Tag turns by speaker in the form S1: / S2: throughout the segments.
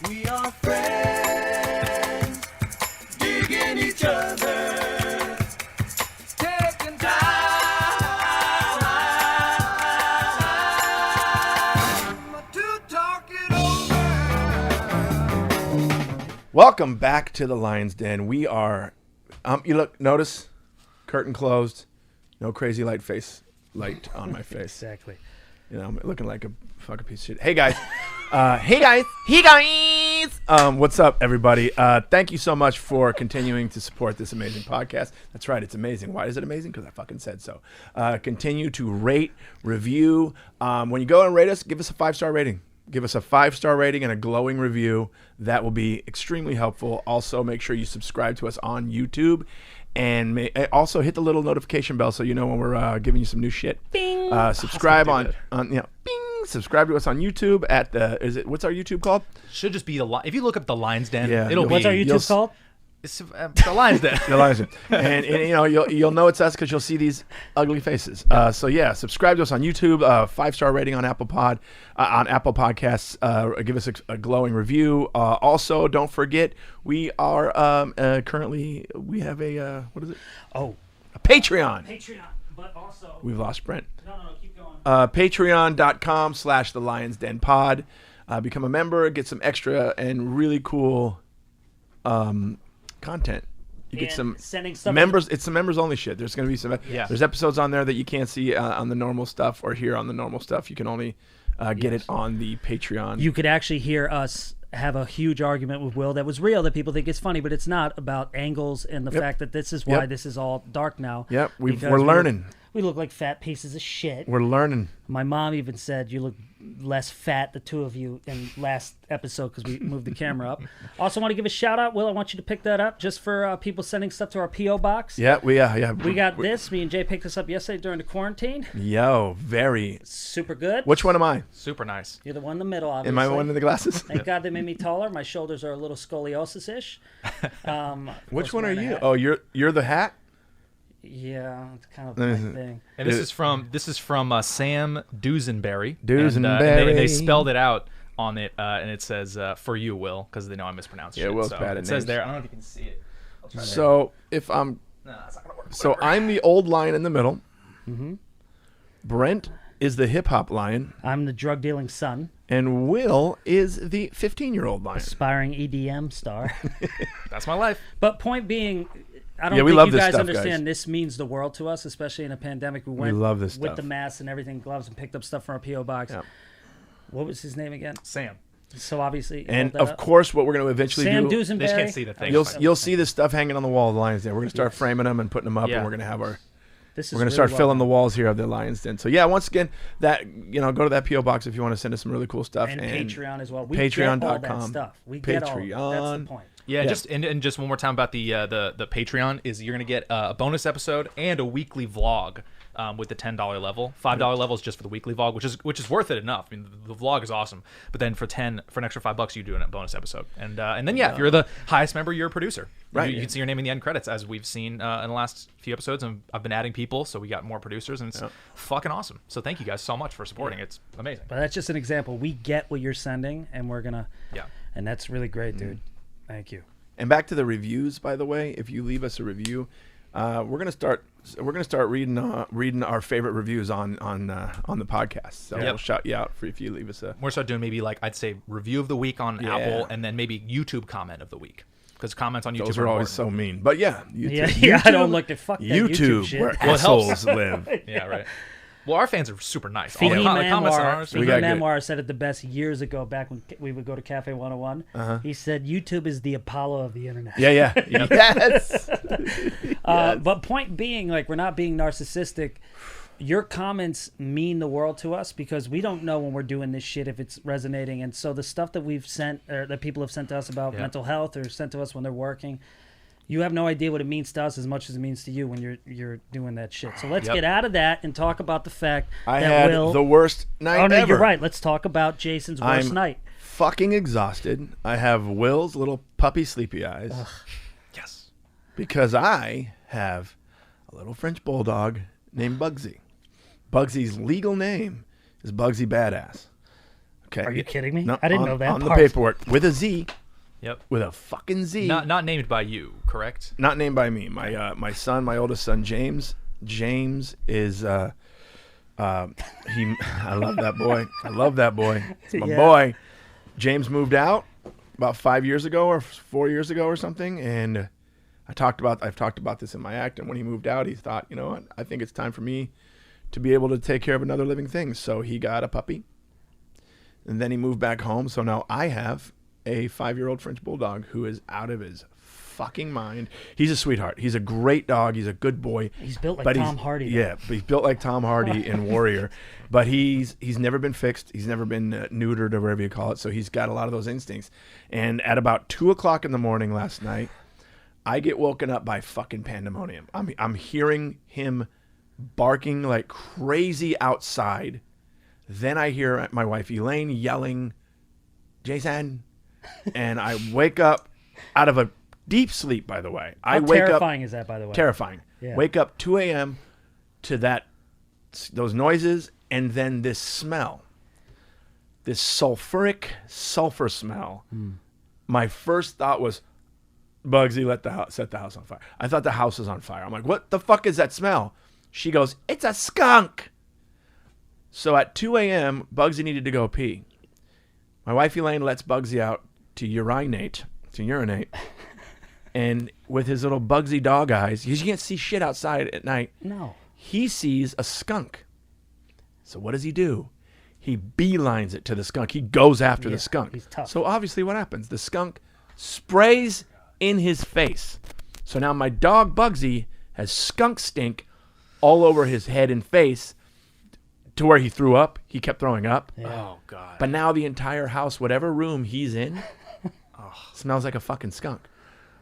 S1: We are friends, digging each other, taking time to talk it over.
S2: Welcome back to the Lion's Den. We are, notice, curtain closed, no crazy light on my face.
S3: Exactly.
S2: You know, I'm looking like a fucking piece of shit. Hey guys, hey guys. What's up, everybody? Thank you so much for continuing to support this amazing podcast. That's right, it's amazing. Why is it amazing? Because I fucking said so. Continue to rate, review. When you go and rate us, give us a 5-star rating. Give us a 5-star rating and a glowing review. That will be extremely helpful. Also, make sure you subscribe to us on YouTube. And also hit the little notification bell so you know when we're giving you some new shit. Bing. Subscribe bing. Subscribe to us on YouTube at what's our YouTube called?
S4: Should just be if you look up the Lion's Den.
S2: Yeah.
S4: It'll be.
S3: What's our YouTube called?
S4: It's the Lion's Den.
S2: The Lion's Den. And you know you'll know it's us because you'll see these ugly faces. So yeah, subscribe to us on YouTube. 5-star rating on Apple Podcasts. Give us a glowing review. Also, don't forget we are currently we have a what is it?
S3: Oh,
S2: a Patreon.
S3: Patreon, but also
S2: We've lost Brent.
S3: no, keep going.
S2: Patreon.com/thelion'sdenpod. Become a member, get some extra and really cool content. You get some
S3: sending stuff
S2: members. It's some members only shit. There's going to be some.
S4: Yeah.
S2: There's episodes on there that you can't see on the normal stuff or hear on the normal stuff. You can only get it on the Patreon.
S3: You could actually hear us have a huge argument with Will that was real, that people think it's funny, but it's not, about angles and the fact that this is why this is all dark now.
S2: Yep,
S3: Because
S2: we're learning.
S3: We look like fat pieces of shit.
S2: We're learning.
S3: My mom even said you look less fat, the two of you, in last episode because we moved the camera up. Also want to give a shout out, Will. I want you to pick that up just for people sending stuff to our P.O. box.
S2: Yeah, we
S3: got this. Me and Jay picked this up yesterday during the quarantine.
S2: Yo, very.
S3: Super good.
S2: Which one am I?
S4: Super nice.
S3: You're the one in the middle, obviously.
S2: Am I one in the glasses?
S3: Thank God they made me taller. My shoulders are a little scoliosis-ish.
S2: Which one are
S3: wearing a
S2: you?
S3: hat.
S2: Oh, you're the hat?
S3: Yeah, it's kind of my thing.
S4: And this is from Sam Dusenberry.
S2: Dusenberry.
S4: And they spelled it out on it, and it says for you, Will, because they know I mispronounced shit.
S2: Will's
S4: so
S2: bad at
S4: it says
S2: names.
S4: there. I don't know if you can see it. I'll try
S2: So if I'm,
S4: No, that's not gonna work.
S2: so I'm the old lion in the middle. Mm-hmm. Brent is the hip hop lion,
S3: I'm the drug dealing son,
S2: and Will is the 15-year-old lion.
S3: aspiring EDM star.
S4: That's my life.
S3: But point being, I don't
S2: Yeah, we
S3: think
S2: love
S3: you
S2: this
S3: guys
S2: stuff,
S3: understand.
S2: guys.
S3: This means the world to us, especially in a pandemic. We went
S2: love this
S3: with
S2: stuff.
S3: the masks and everything, gloves, and picked up stuff from our P.O. box.
S2: Yeah.
S3: What was his name again?
S4: Sam.
S3: So obviously,
S2: And
S3: hold that
S2: of
S3: up.
S2: course, what we're going to eventually
S3: Sam
S2: do,
S3: Dusenberry.
S4: They just can't see the thing.
S2: you'll see this stuff hanging on the wall of the Lion's Den. We're going to start framing them and putting them up,
S4: Yeah.
S2: and we're going to have our.
S3: This is
S2: We're going to
S3: really
S2: start
S3: well
S2: filling
S3: done.
S2: the walls here of the Lion's Den. So yeah, once again, that go to that P.O. box if you want to send us some really cool stuff.
S3: And Patreon as well. We get all that
S2: Patreon.com.
S3: stuff. We get all. That's the point.
S4: Yeah,
S2: Yeah.
S4: just one more time about the Patreon is you're gonna get a bonus episode and a weekly vlog with the $10 level. $5 level is just for the weekly vlog, which is worth it enough. I mean, the vlog is awesome, but then for an extra $5, you do a bonus episode, and then if you're the highest member, you're a producer.
S2: Right.
S4: You can see your name in the end credits, as we've seen in the last few episodes, and I've been adding people, so we got more producers, and it's fucking awesome. So thank you guys so much for supporting. It's amazing.
S3: But that's just an example. We get what you're sending, and we're gonna.
S4: Yeah.
S3: And that's really great, dude. Thank you.
S2: And back to the reviews, by the way, if you leave us a review, we're gonna start reading our favorite reviews on the podcast. So we'll shout you out if you leave us a.
S4: We're start doing maybe like I'd say review of the week on Apple, and then maybe YouTube comment of the week, because comments on YouTube
S2: Those are always so mean. But yeah, YouTube,
S3: Yeah, I don't look at fuck that YouTube shit.
S2: where
S4: Well, it helps.
S2: assholes live.
S4: Yeah, right. Well, our fans are super nice. All
S3: Figgy
S4: the comments on ours.
S2: We got good.
S3: Memoir said it the best years ago, back when we would go to Cafe 101. He said YouTube is the Apollo of the internet.
S2: Yeah. Yes.
S3: But point being, like, we're not being narcissistic. Your comments mean the world to us because we don't know when we're doing this shit if it's resonating. And so the stuff that we've sent, or that people have sent to us about mental health or sent to us when they're working, you have no idea what it means to us as much as it means to you when you're doing that shit. So let's get out of that and talk about the fact
S2: I
S3: that
S2: had
S3: Will.
S2: the worst night
S3: Oh no,
S2: ever.
S3: you're right. Let's talk about Jason's worst
S2: I'm
S3: night.
S2: fucking exhausted. I have Will's little puppy sleepy eyes.
S4: Yes.
S2: Because I have a little French bulldog named Bugsy. Bugsy's legal name is Bugsy Badass. Okay.
S3: Are you kidding me?
S2: No,
S3: I didn't know that
S2: on the
S3: part.
S2: paperwork with a Z.
S4: Yep.
S2: With a fucking Z.
S4: Not named by you, correct?
S2: Not named by me. My son, my oldest son, James. James is I love that boy. I love that boy. It's my boy. James moved out about 5 years ago or 4 years ago or something, and I've talked about this in my act. And when he moved out, he thought, you know what? I think it's time for me to be able to take care of another living thing. So he got a puppy, and then he moved back home. So now I have a 5-year-old French bulldog who is out of his fucking mind. He's a sweetheart. He's a great dog. He's a good boy.
S3: He's built like Tom Hardy.
S2: Yeah, but he's built like Tom Hardy in Warrior. But he's never been fixed. He's never been neutered or whatever you call it. So he's got a lot of those instincts. And at about 2:00 in the morning last night, I get woken up by fucking pandemonium. I'm hearing him barking like crazy outside. Then I hear my wife Elaine yelling, "Jason." And I wake up out of a deep sleep, by the way.
S3: How terrifying is that, by the way?
S2: Terrifying.
S3: Yeah.
S2: Wake up 2 a.m. to those noises, and then this smell. This sulfur smell. My first thought was, Bugsy, set the house on fire. I thought the house was on fire. I'm like, what the fuck is that smell? She goes, it's a skunk. So at 2 a.m., Bugsy needed to go pee. My wife Elaine lets Bugsy out to urinate. And with his little Bugsy dog eyes, you can't see shit outside at night.
S3: No.
S2: He sees a skunk. So what does he do? He beelines it to the skunk. He goes after the skunk.
S3: He's tough.
S2: So obviously what happens? The skunk sprays in his face. So now my dog Bugsy has skunk stink all over his head and face to where he threw up. He kept throwing up.
S3: Yeah.
S4: Oh God.
S2: But now the entire house, whatever room he's in, smells like a fucking skunk.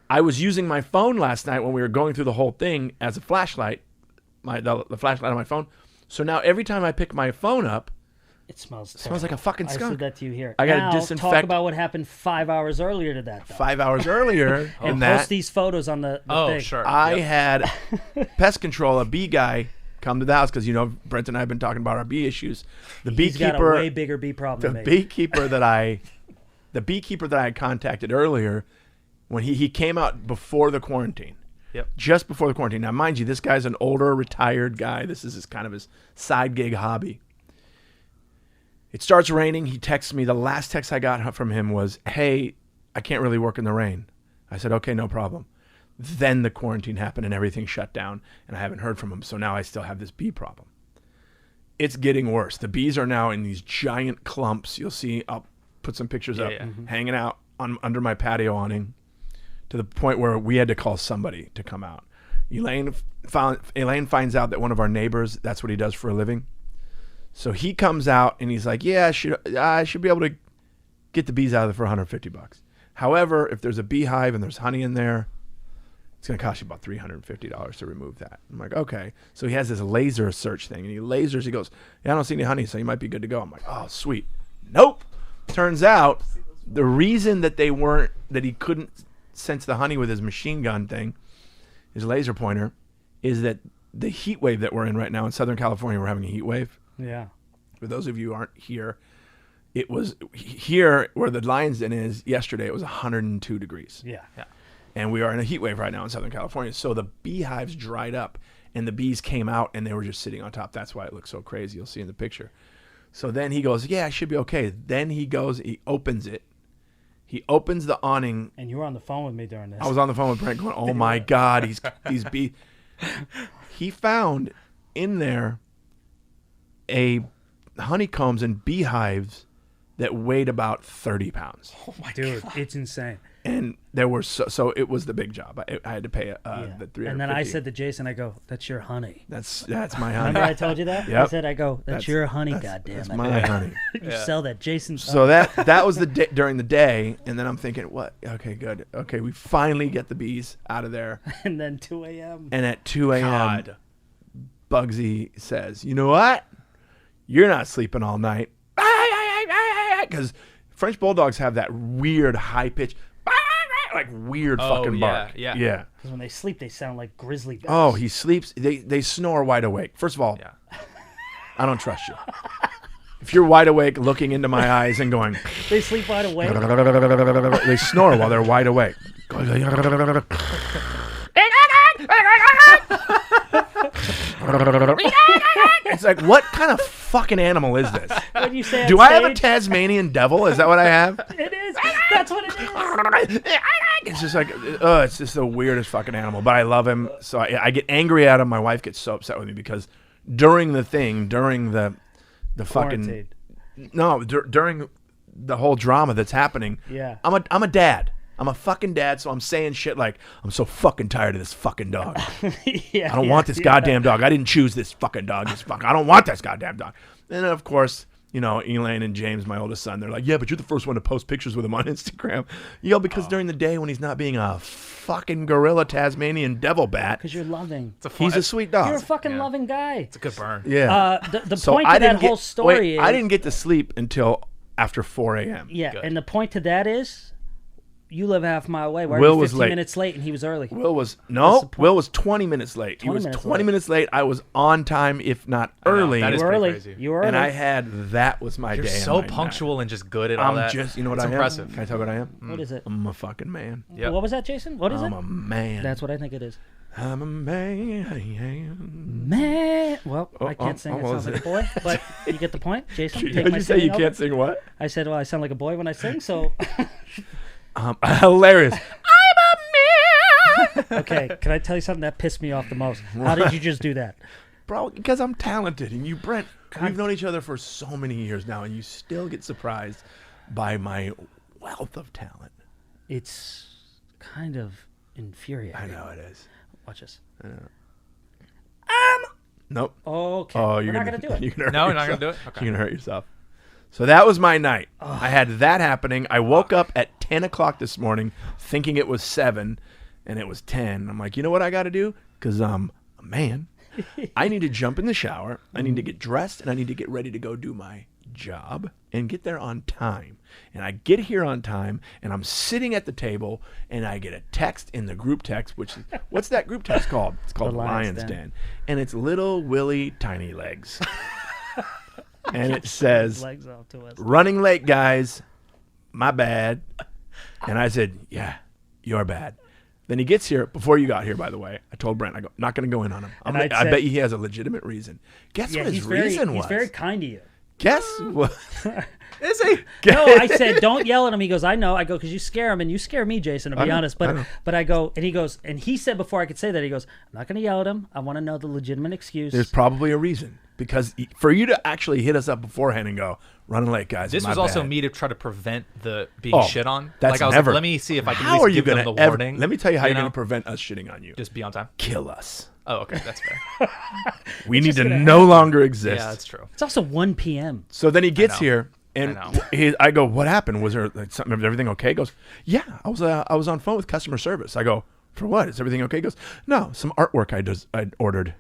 S2: I was using my phone last night when we were going through the whole thing as a flashlight, the flashlight on my phone. So now every time I pick my phone up,
S3: It smells
S2: like a fucking
S3: I
S2: skunk.
S3: said that to you here.
S2: I gotta
S3: now,
S2: disinfect-
S3: talk about what happened 5 hours earlier to that, though.
S2: 5 hours earlier
S3: And
S2: in
S3: post
S2: that,
S3: these photos on the
S4: Oh,
S3: thing.
S4: sure.
S2: I
S4: Yep.
S2: had pest control, a bee guy, come to the house because, Brent and I have been talking about our bee issues. The
S3: He's got a
S2: beekeeper,
S3: way bigger bee problem
S2: the
S3: than me.
S2: beekeeper that I had contacted earlier, when he came out before the quarantine.
S4: Yep.
S2: Just before the quarantine. Now, mind you, this guy's an older, retired guy. This is his side gig hobby. It starts raining. He texts me. The last text I got from him was, "Hey, I can't really work in the rain." I said, "Okay, no problem." Then the quarantine happened and everything shut down, and I haven't heard from him. So now I still have this bee problem. It's getting worse. The bees are now in these giant clumps. You'll see, I'll put some pictures up, hanging out under my patio awning, to the point where we had to call somebody to come out. Elaine finds out that one of our neighbors, that's what he does for a living. So he comes out and he's like, "Yeah, I should be able to get the bees out of there for $150. However, if there's a beehive and there's honey in there, it's going to cost you about $350 to remove that." I'm like, "Okay." So he has this laser search thing, and he lasers. He goes, "Yeah, I don't see any honey, so you might be good to go." I'm like, "Oh, sweet." Nope. Turns out the reason that he couldn't sense the honey with his machine gun thing, his laser pointer, is that the heat wave that we're in right now in Southern California, we're having a heat wave.
S3: Yeah.
S2: For those of you who aren't here, it was here where the Lion's Den is yesterday. It was 102 degrees.
S3: Yeah.
S2: And we are in a heat wave right now in Southern California. So the beehives dried up and the bees came out and they were just sitting on top. That's why it looks so crazy. You'll see in the picture. So then he goes, "Yeah, I should be okay." Then he opens it. He opens the awning.
S3: And you were on the phone with me during this.
S2: I was on the phone with Brent going, "Oh my God, these bees." He found in there honeycombs and beehives that weighed about 30 pounds.
S3: Oh my Dude, it's insane.
S2: And there were so it was the big job. I had to pay the $350.
S3: And then I said to Jason, I go, "That's your honey."
S2: That's my honey.
S3: Remember I told you that?
S2: Yep.
S3: I said, that's your honey, goddammit.
S2: That's my honey.
S3: You sell that, Jason.
S2: So that was the day, during the day, and then I'm thinking, what? Okay, good. Okay, we finally get the bees out of there.
S3: And then 2 a.m.
S2: And at 2 a.m.,
S4: God.
S2: Bugsy says, "You know what? You're not sleeping all night." Because French bulldogs have that weird high pitch, like weird fucking bark.
S4: Yeah.
S3: Because when they sleep, they sound like grizzly bears.
S2: Oh, he sleeps. They snore wide awake. First of all,
S4: Yeah.
S2: I don't trust you. If you're wide awake, looking into my eyes and going,
S3: They sleep wide awake.
S2: they snore while they're wide awake. It's like, what kind of fucking animal is this?
S3: When you say on
S2: Do I have a
S3: stage,
S2: Tasmanian devil? Is that what I have?
S3: It is. That's what it is.
S2: It's just like, it's just the weirdest fucking animal. But I love him, so I get angry at him. My wife gets so upset with me because during the fucking during the whole drama that's happening,
S3: Yeah.
S2: I'm a dad. I'm a fucking dad, so I'm saying shit like, I'm so fucking tired of this fucking dog.
S3: Yeah,
S2: I don't want this goddamn dog. I didn't choose this fucking dog. I don't want this goddamn dog. And then, of course, Elaine and James, my oldest son, they're like, yeah, but you're the first one to post pictures with him on Instagram. Because during the day when he's not being a fucking gorilla Tasmanian devil bat,
S3: Because you're loving.
S2: he's a sweet dog.
S3: You're a fucking loving guy.
S4: It's a good burn.
S2: Yeah.
S3: The
S2: So
S3: point
S2: I
S3: to that
S2: didn't
S3: whole story is.
S2: I didn't get to sleep until after 4 a.m.
S3: Yeah,
S4: Good.
S3: and the point to that is, you live half a mile away. Why are
S2: Will
S3: you
S2: was
S3: 15
S2: late.
S3: minutes late and he was early?
S2: Will was
S3: the point?
S2: 20 minutes late. He
S3: 20
S2: was
S3: minutes
S2: 20
S3: late.
S2: minutes late. I was on time, if not early.
S4: that
S3: You
S4: is
S3: were
S4: pretty
S3: early.
S4: crazy.
S3: You were early.
S2: And that was my
S4: You're
S2: day. and
S4: so
S2: my
S4: punctual and just good at
S2: night.
S4: all
S2: I'm
S4: that.
S2: just, you know what
S4: It's
S2: I am?
S4: impressive.
S2: Can I tell you what I am?
S3: What is it?
S2: I'm a fucking man.
S4: Yep.
S3: What was that, Jason? What is
S2: I'm
S3: it?
S2: a man.
S3: That's what I think it is.
S2: I'm a man.
S3: Man. Well, I
S2: Oh,
S3: can't sing. It
S2: what
S3: sounds
S2: was
S3: like a boy. But you get the point, Jason. Take
S2: Did
S3: my
S2: you say you
S3: singing over.
S2: can't sing what?
S3: I said, well, I sound like a boy when I sing, so.
S2: Hilarious.
S3: Okay, can I tell you something that pissed me off the most? How did you just do that?
S2: Bro, because I'm talented. And you, Brent, we've known each other for so many years now, and you still get surprised by my wealth of talent.
S3: It's kind of infuriating.
S2: I know it is.
S3: Watch this.
S2: Nope.
S3: Okay.
S2: Oh,
S3: We're not going to do it.
S2: You're gonna
S4: No,
S2: hurt
S4: we're not going to do
S2: yourself.
S4: it? Okay.
S2: You're going to hurt yourself. So that was my night. I had that happening. I woke up at 10 o'clock this morning thinking it was 7, and it was 10. I'm like, you know what I got to do? Because I'm a man. I need to jump in the shower. I need to get dressed, and I need to get ready to go do my job and get there on time. And I get here on time, and I'm sitting at the table, and I get a text in the group text, which is, what's that group text called? It's called
S3: The
S2: Lion's
S3: Lion's Den.
S2: Den. And it's Little Willie Tiny Legs. And it says,
S3: Legs off to us.
S2: running late, guys. My bad. And I said, yeah, you're bad. Then he gets here, before you got here, by the way, I told Brent, I go, not going to go in on him.
S3: And
S2: I
S3: said-
S2: bet he has a legitimate reason. Guess
S3: Yeah,
S2: what his reason was?
S3: He's very kind to you.
S2: Guess what?
S4: Is he?
S3: No, I said, don't yell at him. He goes, I know. I go, because you scare him, and you scare me, Jason, to be
S2: know,
S3: honest.
S2: I know.
S3: But I go, and he goes, and he said before I could say that, he goes, I'm not going to yell at him. I want to know the legitimate excuse.
S2: There's probably a reason. Because for you to actually hit us up beforehand and go, running late, guys.
S4: This
S2: my
S4: was also
S2: bad.
S4: me to try to prevent the being
S2: Oh,
S4: shit on.
S2: that's
S4: Like I was
S2: never.
S4: like, let me see if I can
S2: How
S4: at
S2: are
S4: least
S2: you
S4: give them
S2: gonna
S4: the
S2: ever,
S4: warning.
S2: Let me tell you how you're
S4: know?
S2: going to prevent us shitting on you.
S4: Just be on time.
S2: Kill us.
S4: Oh, okay, that's fair.
S2: We need to
S3: gonna
S2: no longer exist.
S4: Yeah, that's true.
S3: It's also 1 p.m.
S2: So then he gets
S4: know.
S2: here, and
S4: I know.
S2: I go, "What happened? Was there like something? Is everything okay?" He goes, "Yeah, I was on phone with customer service." I go, "For what? Is everything okay?" He goes, "No, some artwork I ordered."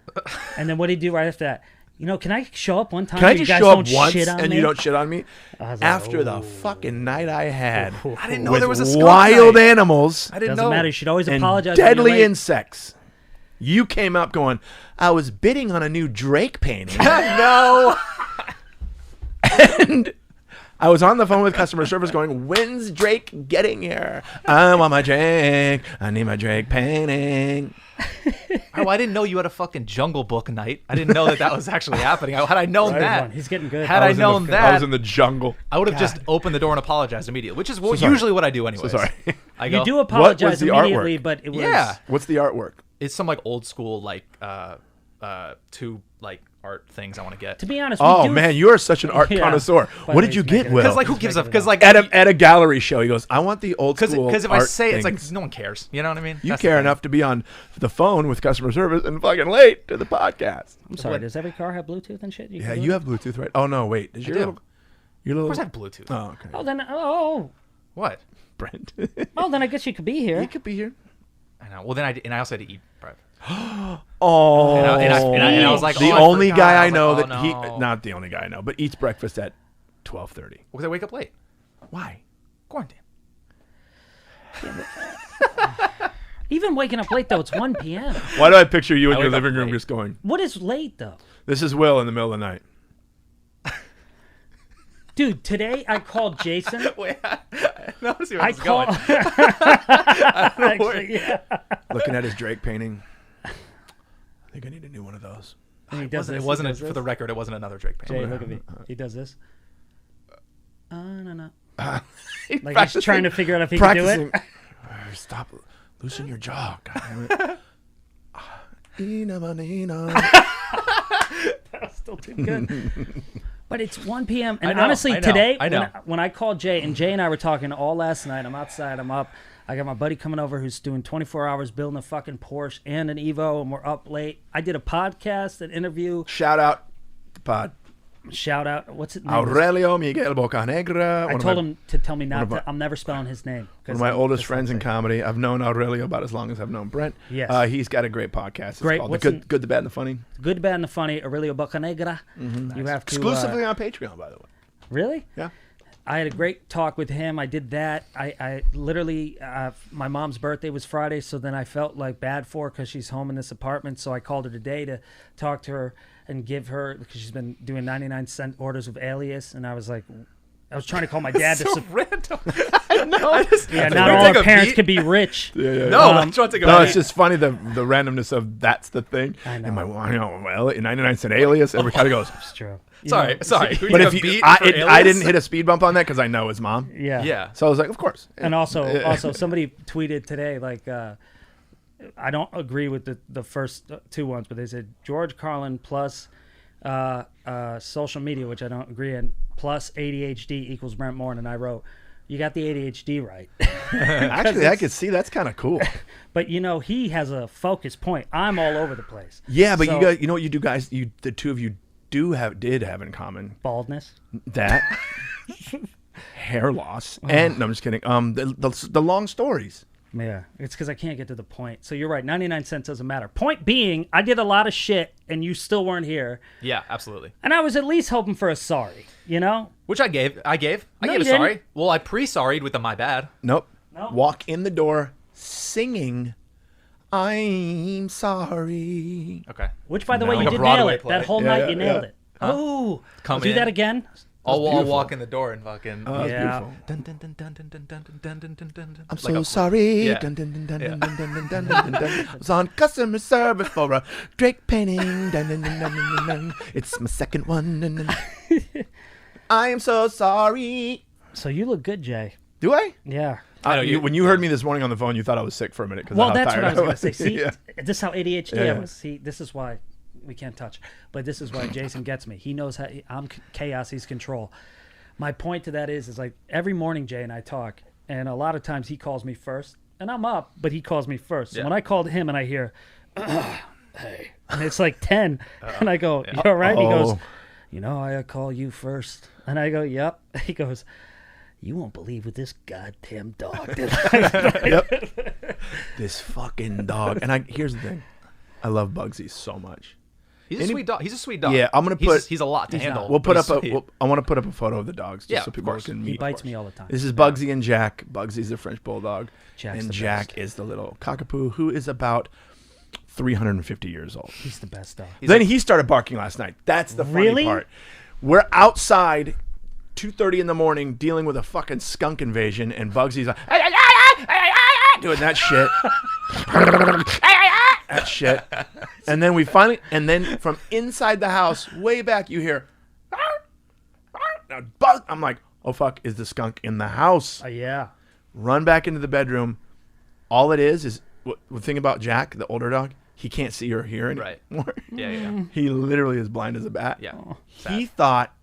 S3: And then what did he do right after that? Can I show up one time?
S2: Can I
S3: and
S2: just
S3: you guys
S2: show
S3: don't
S2: up once
S3: shit on
S2: and
S3: me?
S2: you don't shit on me?
S3: I was like,
S2: After the fucking night I had,
S4: I didn't know
S2: with
S4: there was a skunk
S2: wild
S4: night.
S2: animals
S4: I didn't
S3: Doesn't
S4: know.
S3: matter. You should always
S2: and
S3: apologize. when you're
S2: deadly
S3: late.
S2: insects. You came up going, "I was bidding on a new Drake painting."
S4: No.
S2: And I was on the phone with customer service going, "When's Drake getting here? I want my Drake. I need my Drake painting."
S4: Oh, I didn't know you had a fucking Jungle Book night. I didn't know that was actually happening. Had I known
S3: Right
S4: that,
S3: on. He's getting good.
S4: Had I
S2: was in
S4: known
S2: the-
S4: that,
S2: I was in the jungle.
S4: I would have just opened the door and apologized immediately, which is
S2: sorry.
S4: usually what I do anyway.
S2: sorry.
S4: I go,
S3: You do apologize
S2: was the
S3: immediately,
S2: artwork?
S3: but it was.
S4: Yeah.
S2: What's the artwork?
S4: It's some like old school two like art things I want to get.
S3: To be honest, we
S2: Oh
S3: do,
S2: man, you are such an art
S3: Yeah.
S2: connoisseur.
S3: By
S2: What
S3: the
S2: did
S3: way,
S2: you
S3: he's
S2: get,
S3: making it.
S2: Will?
S4: Because like who gives a because like
S2: at a gallery show, he goes, "I want the old
S4: because
S2: school."
S4: if I
S2: art
S4: say it's
S2: things."
S4: like no one cares. You know what I mean?
S2: You
S4: That's the
S2: care
S4: thing.
S2: enough to be on the phone with customer service and fucking late to the podcast.
S3: I'm sorry. Does every car have Bluetooth and shit?
S2: Yeah, you have Bluetooth, right? Oh no, wait. Does your
S4: do.
S2: little, your little?
S4: Of course, I have Bluetooth.
S2: Oh, okay.
S3: Oh, then
S4: What?
S2: Brent.
S3: well, then I guess you could be here.
S2: He could be here.
S4: I know. Well, then I also had to eat private.
S2: Oh,
S4: And I was like,
S2: the
S4: oh, I
S2: only
S4: forgot.
S2: guy I
S4: was
S2: know
S4: like,
S2: that
S4: oh,
S2: he,
S4: no.
S2: not the only guy I know, but eats breakfast at 12:30.
S4: Because I wake up late.
S2: Why?
S4: Quarantine.
S3: Even waking up late though, it's 1 p.m.
S2: Why do I picture you in
S4: I
S2: your
S4: wake up
S2: living room
S4: late.
S2: just going,
S3: What is late though?
S2: "This is Will in the middle of the night."
S3: Dude, today I called Jason.
S4: Wait, I don't see where
S3: I
S4: this is going.
S3: called. Actually, yeah.
S2: Looking at his Drake painting. I think I need a new one of those.
S3: And he does
S4: It
S3: this, he
S4: wasn't
S3: does
S4: for
S3: this.
S4: the record. It wasn't another Drake painting.
S3: Jay, look at me. He does this. No.
S2: He's
S3: Like he's trying to figure out if he can do it.
S2: Stop. Loosen your jaw. God damn it.
S3: That's still too good. But it's 1 p.m. And
S4: I know,
S3: honestly,
S4: I know,
S3: today,
S4: I know.
S3: when I called Jay, and Jay and I were talking all last night, I'm outside, I'm up. I got my buddy coming over who's doing 24 hours building a fucking Porsche and an Evo, and we're up late. I did a podcast, an interview.
S2: Shout out the pod.
S3: Shout out. What's it?
S2: Aurelio Miguel Bocanegra.
S3: I told him to tell me not to. I'm never spelling his name.
S2: One of my oldest friends in comedy. I've known Aurelio about as long as I've known Brent.
S3: Yes.
S2: He's got a great podcast. It's
S3: Great.
S2: called
S3: What's
S2: the Good, the Bad, and the Funny.
S3: Good, Bad, and the Funny. Aurelio Bocanegra. You have to
S2: Exclusively on Patreon, by the way.
S3: Really?
S2: Yeah.
S3: I had a great talk with him. I did that. I literally, my mom's birthday was Friday, so then I felt like bad for her because she's home in this apartment. So I called her today to talk to her and give her, because she's been doing 99-cent orders of Alias. And I was like, I was trying to call my dad.
S4: So
S3: to
S4: random. I know.
S3: yeah, not all our parents could be rich.
S4: No, I just want to take a
S2: No,
S4: beat.
S2: it's just funny the randomness of that's the thing.
S3: I know.
S2: And my 99-cent Alias, every kind of goes.
S3: It's true. You
S4: Sorry.
S3: know,
S2: But
S4: Take
S2: if
S4: a
S2: you,
S4: beat
S2: I
S4: for
S2: didn't
S4: Alias?
S2: hit a speed bump on that because I know his mom.
S3: Yeah.
S4: Yeah.
S2: So I was like, of course.
S3: And also somebody tweeted today, like, I don't agree with the first two ones, but they said George Carlin plus social media, which I don't agree in, plus ADHD equals Brent Morin. And I wrote, you got the ADHD right.
S2: Actually, I could see that's kind of cool.
S3: But, he has a focus point. I'm all over the place.
S2: Yeah, but
S3: So-
S2: you guys, you know what you do, guys? The two of you did have in common
S3: Baldness.
S2: that hair loss and no, I'm just kidding. The long stories.
S3: Yeah, it's because I can't get to the point. So you're right. 99 cents doesn't matter. Point being, I did a lot of shit, and you still weren't here.
S4: Yeah, absolutely.
S3: And I was at least hoping for a sorry,
S4: Which I gave. I gave
S3: No,
S4: a
S3: you
S4: sorry.
S3: didn't.
S4: Well, I pre-sorried with the my bad.
S2: Nope.
S3: No.
S2: Walk in the door singing, I'm sorry.
S4: Okay.
S3: Which, by the
S2: No.
S3: way, you
S4: Like a
S3: did nail
S4: Broadway
S3: it.
S4: play.
S3: That whole
S2: Yeah,
S3: night,
S2: yeah,
S3: you nailed
S2: yeah.
S3: it. Oh,
S4: Come
S3: do
S4: in.
S3: that again?
S4: I'll
S2: beautiful.
S4: walk in the door and fucking.
S2: That's
S3: Yeah.
S2: beautiful.
S4: Dun, dun, dun, dun, dun, dun, dun, dun, dun, dun, dun, dun.
S2: I'm
S4: Like
S2: so
S4: a-
S2: sorry.
S4: Yeah.
S2: Dun, dun, dun, dun,
S4: Yeah.
S2: dun, dun, dun, dun, dun, dun, dun. I was on customer service for a Drake painting. Dun, dun, dun, dun, dun, dun, dun. It's my second one. Dun, dun. I am so sorry.
S3: So you look good, Jay.
S2: Do I?
S3: Yeah.
S4: I know you-
S2: When you heard me this morning on the phone, you thought I was sick for a minute.
S3: Well,
S2: of how
S3: that's what
S2: tired
S3: I was going to say. See,
S2: Yeah.
S3: this is how ADHD I
S2: Yeah.
S3: was. See, this is why we can't touch. But this is why Jason gets me. He knows how I'm chaos, he's control. My point to that is like every morning Jay and I talk, and a lot of times he calls me first, and I'm up, but he calls me first. So
S4: Yeah.
S3: when I called him and I hear, hey, and it's like 10, and I go, you all right? He goes, I call you first. And I go, yep. He goes, you won't believe what this goddamn dog did.
S2: Yep. This fucking dog. And here's the thing. I love Bugsy so much.
S4: He's a sweet dog. He's a sweet dog.
S2: Yeah, I'm gonna
S4: He's-
S2: put-
S4: He's a lot to handle.
S2: We'll put
S4: but
S2: up
S4: he's sweet.
S2: I want to put up a photo of the dogs just
S4: Yeah,
S2: so
S4: of
S2: people
S4: course.
S2: can
S3: He
S2: meet.
S3: bites me all the time.
S2: This is Bugsy and Jack. Bugsy's the French bulldog,
S3: Jack's
S2: and
S3: the
S2: Jack
S3: best.
S2: is the little cockapoo who is about 350 years old.
S3: He's the best dog.
S2: Then he started barking last night. That's the funny
S3: Really?
S2: part. We're outside, 2:30 in the morning, dealing with a fucking skunk invasion, and Bugsy's like, doing that shit. That shit. And then from inside the house, way back, you hear, now, I'm like, oh fuck, is the skunk in the house?
S3: Yeah.
S2: Run back into the bedroom. All it is the thing about Jack, the older dog, he can't see or hear anymore.
S4: Right. Yeah.
S2: He literally is blind as a bat.
S4: Yeah.
S2: He thought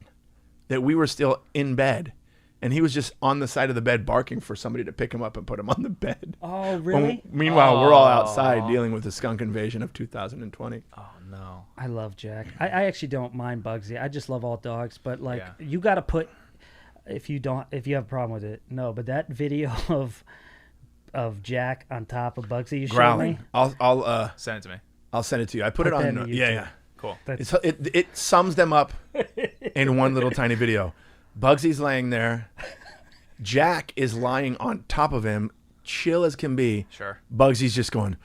S2: that we were still in bed, and he was just on the side of the bed barking for somebody to pick him up and put him on the bed.
S3: Oh, really?
S2: Meanwhile, we're all outside dealing with the skunk invasion of 2020.
S4: Oh no.
S3: I love Jack. I actually don't mind Bugsy. I just love all dogs. But like,
S4: Yeah.
S3: you got to put, if you have a problem with it, no. But that video of Jack on top of Bugsy you showed
S2: Growling.
S3: me.
S2: I'll
S4: Send it to me.
S2: send it to you. I put it
S3: Put that
S2: on.
S3: in
S2: Yeah,
S3: YouTube.
S2: yeah.
S4: Cool.
S2: It sums them up in one little tiny video. Bugsy's laying there. Jack is lying on top of him, chill as can be.
S4: Sure.
S2: Bugsy's just going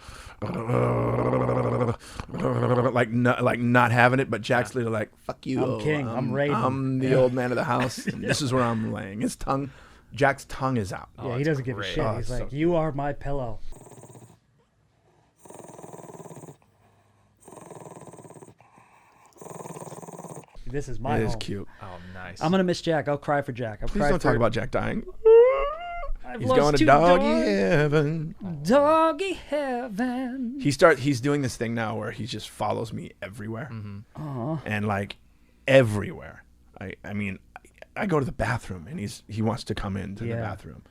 S2: like not having it, but Jack's literally like, fuck you.
S3: I'm king. I'm Raiden.
S2: I'm the old man of the house, and this is where I'm laying. Jack's tongue is out.
S3: Yeah, he doesn't give a
S4: great.
S3: shit.
S2: Oh,
S3: He's
S2: it's
S3: like,
S2: so-
S3: you are my pillow. This is my
S2: It
S3: home.
S2: is cute.
S4: Oh, nice.
S3: I'm gonna miss Jack. I'll cry for Jack. I'll
S2: Please
S3: cry
S2: don't
S3: for
S2: talk about Jack dying.
S3: I've
S2: He's
S3: lost
S2: going to
S3: two
S2: doggy
S3: dogs.
S2: heaven.
S3: Doggy heaven.
S2: He's doing this thing now where he just follows me everywhere. And like everywhere. I mean, I go to the bathroom and he wants to come into the bathroom.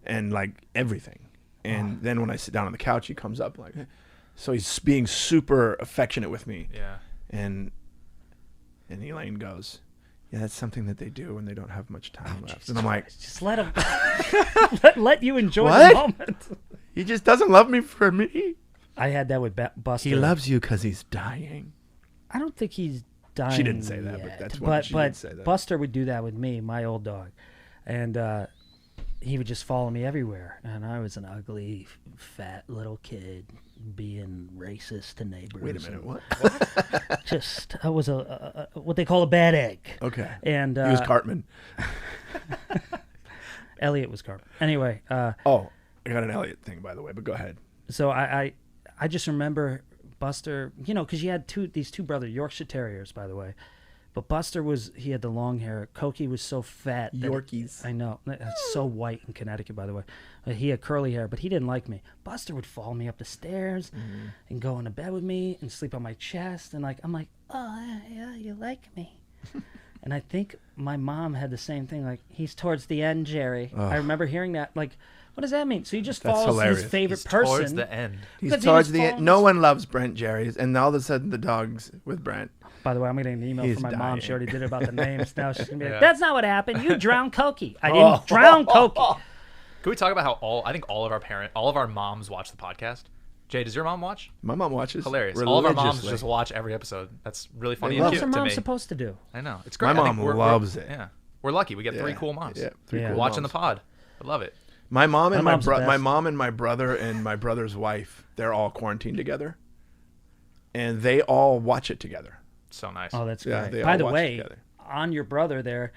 S2: And like everything. And then when I sit down on the couch, he comes up like, so he's being super affectionate with me.
S4: Yeah.
S2: And Elaine goes, yeah, that's something that they do when they don't have much time left.
S3: Jesus
S2: And I'm like,
S3: Just let him let you enjoy
S2: What?
S3: the moment.
S2: he just doesn't love me for me.
S3: I had that with Buster.
S2: He loves you because he's dying.
S3: I don't think he's dying.
S2: She didn't say that, but
S3: yet.
S2: that's when she did say that.
S3: Buster would do that with me, my old dog, and he would just follow me everywhere. And I was an ugly, fat little kid being racist to neighbors.
S2: Wait a minute,
S3: and
S2: what?
S3: Just I was a what they call a bad egg.
S2: Okay.
S3: And
S2: He was Cartman.
S3: Elliot was Carp. Anyway,
S2: Oh, I got an Elliot thing, by the way, but go ahead.
S3: so I just remember Buster, because you had these two brother Yorkshire Terriers, by the way. But Buster he had the long hair. Cokie was so fat.
S2: Yorkies.
S3: I know. It's so white in Connecticut, by the way. He had curly hair, but he didn't like me. Buster would follow me up the stairs and go into bed with me and sleep on my chest. And I'm like, oh, yeah, you like me. And I think my mom had the same thing. Like, he's towards the end, Jerry. I remember hearing that. Like, what does that mean? So he just
S2: That's
S3: follows
S2: hilarious.
S3: his favorite
S4: He's
S3: person.
S4: towards the end.
S2: He's
S3: Because he
S2: towards
S3: just
S2: the end.
S3: follows-
S2: No one loves Brent Jerry's, and all of a sudden the dog's with Brent.
S3: By the way, I'm getting an email
S2: He's
S3: from my mom. She
S2: dying.
S3: already did it about the names. Now she's going to be like,
S4: Yeah.
S3: that's not what happened. You drowned Cokie. I didn't drown Cokie.
S4: Can we talk about how I think all of our moms watch the podcast? Jay, does your mom watch?
S2: My mom watches.
S4: Hilarious. All of our moms
S2: religiously.
S4: just watch every episode. That's really funny
S2: They
S4: and
S2: love
S3: What's
S4: cute
S3: her
S4: to
S3: mom
S4: me.
S3: supposed to do?
S4: I know. It's great.
S2: My
S4: I think
S2: mom
S4: we're-
S2: loves it.
S4: Yeah. We're lucky. We get three
S2: Yeah.
S4: cool moms.
S2: Yeah, three cool
S4: Watching
S2: moms.
S4: the pod. I love it.
S2: My mom and
S3: My
S2: my
S3: mom's the best.
S2: my mom and my brother and my brother's wife, they're all quarantined together, and they all watch it together.
S4: So nice.
S3: Oh, that's
S2: Yeah,
S3: great.
S2: they
S3: By
S2: all
S3: the
S2: watch
S3: way,
S2: together.
S3: on your brother there,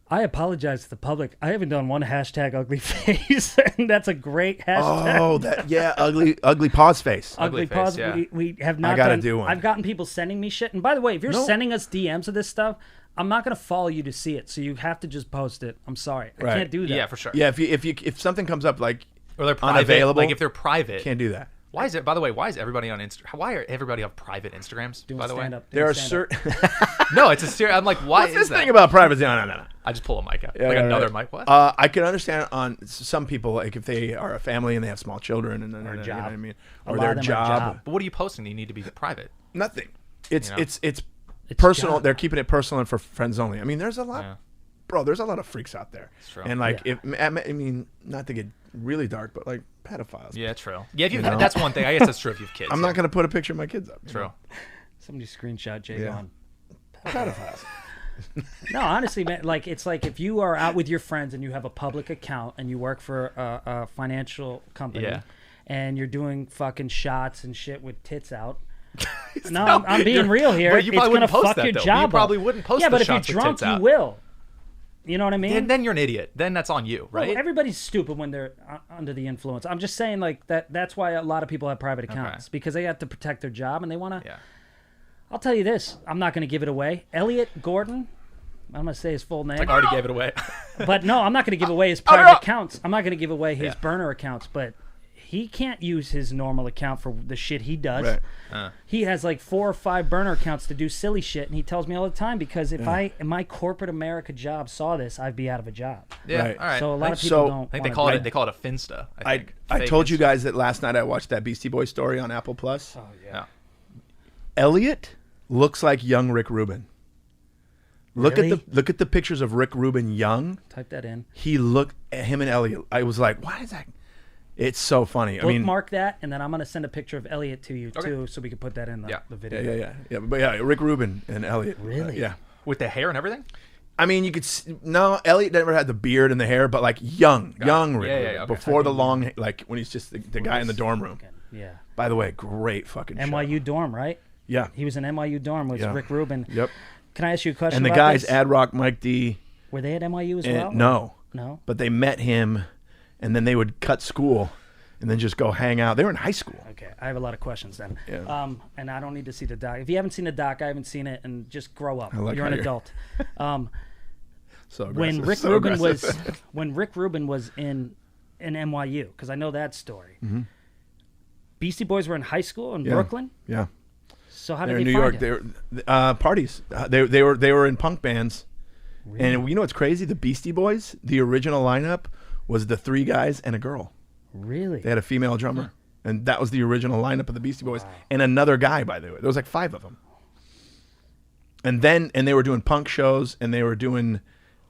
S3: I apologize to the public. I haven't done one hashtag ugly face, and that's a great hashtag.
S2: Oh, ugly pause face.
S3: Ugly
S4: Ugly face,
S3: pause.
S4: yeah.
S3: We have not
S2: gotta
S3: done.
S2: do one.
S3: I've gotten people sending me shit. And by the way, if you're
S2: No.
S3: sending us DMs of this stuff, I'm not going to follow you to see it. So you have to just post it. I'm sorry. I
S2: Right.
S3: can't do that.
S4: Yeah, for sure.
S2: Yeah, if something comes up like
S4: Or they're private.
S2: unavailable,
S4: Like if they're private.
S2: can't do that.
S4: Why is it? By the way, why is everybody on Instagram? Why are everybody on private Instagrams?
S3: Doing
S4: by the way,
S3: stand-up,
S2: There
S3: doing
S2: are
S3: stand-up.
S2: certain.
S4: no, it's a serious. I'm like, why
S2: What's
S4: is
S2: this
S4: that?
S2: thing about privacy? No.
S4: I just pull a mic out,
S2: Yeah,
S4: like
S2: right,
S4: another
S2: right.
S4: mic. What?
S2: I can understand on some people, like if they are a family and they have small children and then
S3: Or a
S2: you know
S3: job.
S2: what I mean,
S3: A
S2: or
S3: lot
S2: their
S3: of them are
S2: job.
S3: job.
S4: But what are you posting? You need to be private.
S2: Nothing. It's
S4: You know?
S2: it's personal.
S3: job.
S2: They're keeping it personal and for friends only. I mean, there's a lot,
S4: Yeah.
S2: bro. There's a lot of freaks out there.
S4: true.
S2: And like,
S3: Yeah.
S2: I mean, not to get really dark, but like pedophiles.
S4: Yeah, true. Yeah, if you
S2: know?
S4: that's one thing. I guess that's true if you have kids.
S2: I'm not gonna put a picture of my kids up. you
S4: True.
S2: know?
S3: Somebody screenshot Jay
S2: Yeah.
S3: going.
S2: Pedophiles.
S3: No, honestly, man, like it's like if you are out with your friends and you have a public account and you work for a financial company
S4: Yeah.
S3: and you're doing fucking shots and shit with tits out. No, I'm being real here.
S4: But you
S3: It's
S4: probably
S3: gonna
S4: wouldn't post
S3: fuck
S4: that,
S3: your
S4: though.
S3: job
S4: You
S3: up.
S4: probably wouldn't post
S3: Yeah,
S4: the
S3: but if you're
S4: shots with
S3: drunk,
S4: tits
S3: you
S4: out.
S3: will. You know what I mean?
S4: Then you're an idiot. Then that's on you,
S3: Well,
S4: right?
S3: everybody's stupid when they're under the influence. I'm just saying, like that's why a lot of people have private accounts because they have to protect their job and they want to.
S4: Yeah.
S3: I'll tell you this: I'm not going to give it away. Elliot Gordon. I'm going to say his full name.
S4: Like I already gave it away.
S3: But no, I'm not going to give away his private accounts. I'm not going to give away his burner accounts, but he can't use his normal account for the shit he does.
S2: Right.
S3: He has like 4 or 5 burner accounts to do silly shit, and he tells me all the time because if my corporate America job saw this, I'd be out of a job.
S4: Yeah.
S2: Right.
S4: All right.
S3: So a lot of
S2: So-
S3: people don't.
S4: I think they
S3: wanna
S4: call
S3: do
S4: it. They call it a Finsta.
S2: I
S4: Fake
S2: told you
S4: Insta.
S2: guys that last night I watched that Beastie Boy story on Apple Plus.
S3: Oh yeah.
S4: Yeah.
S2: Elliot looks like young Rick Rubin. Look
S3: Really?
S2: at the pictures of Rick Rubin young.
S3: Type that in.
S2: He looked at him and Elliot. I was like, why is that? It's so funny. I mean,
S3: Bookmark that, and then I'm gonna send a picture of Elliot to you too, so we can put that in the
S4: Yeah.
S3: video.
S2: yeah, But yeah, Rick Rubin and Elliot.
S3: Really?
S2: Yeah.
S4: With the hair and everything.
S2: I mean, you could no. Elliot never had the beard and the hair, but like young Rick Rubin,
S4: okay.
S2: before the long, like when he's just the guy in the dorm room.
S3: Yeah.
S2: By the way, great fucking show.
S3: NYU dorm, right?
S2: Yeah.
S3: He was in NYU dorm with Rick Rubin.
S2: Yep.
S3: Can I ask you a question?
S2: And the
S3: about
S2: guys,
S3: this?
S2: Ad Rock, Mike D.
S3: Were they at NYU as well?
S2: No, but they met him, and then they would cut school, and then just go hang out. They were in high school.
S3: Okay, I have a lot of questions then.
S2: Yeah.
S3: And I don't need to see the doc. If you haven't seen the doc, I haven't seen it, and just grow up.
S2: like
S3: You're
S2: how
S3: an
S2: you're-
S3: adult.
S2: So
S3: when
S2: aggressive,
S3: Rick
S2: so
S3: Rubin
S2: aggressive.
S3: when Rick Rubin was in NYU, because I know that story.
S2: Mm-hmm.
S3: Beastie Boys were in high school in Brooklyn.
S2: Yeah.
S3: So how
S2: They're
S3: did
S2: in
S3: they
S2: New
S3: find
S2: York.
S3: it?
S2: They were parties. They were in punk bands, and you know what's crazy? The Beastie Boys, the original lineup was the 3 guys and a girl.
S3: Really?
S2: They had a female drummer, and that was the original lineup of the Beastie Boys, and another guy. By the way, there was like 5 of them. And they were doing punk shows, and they were doing,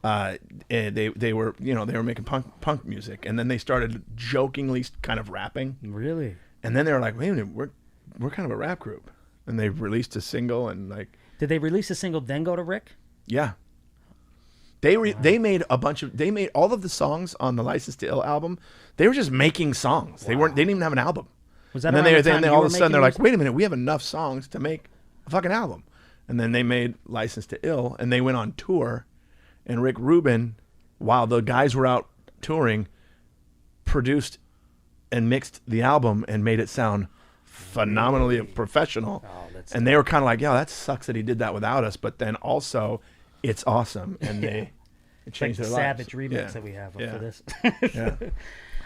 S2: they were making punk music, and then they started jokingly kind of rapping.
S3: Really?
S2: And then they were like, wait a minute, we're kind of a rap group. And they released a single and like...
S3: Did they release a single then go to Rick?
S2: Yeah. They made they made all of the songs on the License to Ill album. They were just making songs. They didn't even have an album.
S3: Was that
S2: and
S3: around the
S2: then
S3: time you
S2: all
S3: were
S2: of a sudden
S3: making
S2: they're like,
S3: music?
S2: wait a minute, we have enough songs to make a fucking album. And then they made License to Ill, and they went on tour. And Rick Rubin, while the guys were out touring, produced and mixed the album and made it sound phenomenally professional. And they were kind of like, yeah, that sucks that he did that without us, but then also it's awesome, and it
S3: Like
S2: changed
S3: the
S2: their
S3: Savage
S2: lives.
S3: remix that we have for this.
S2: Yeah.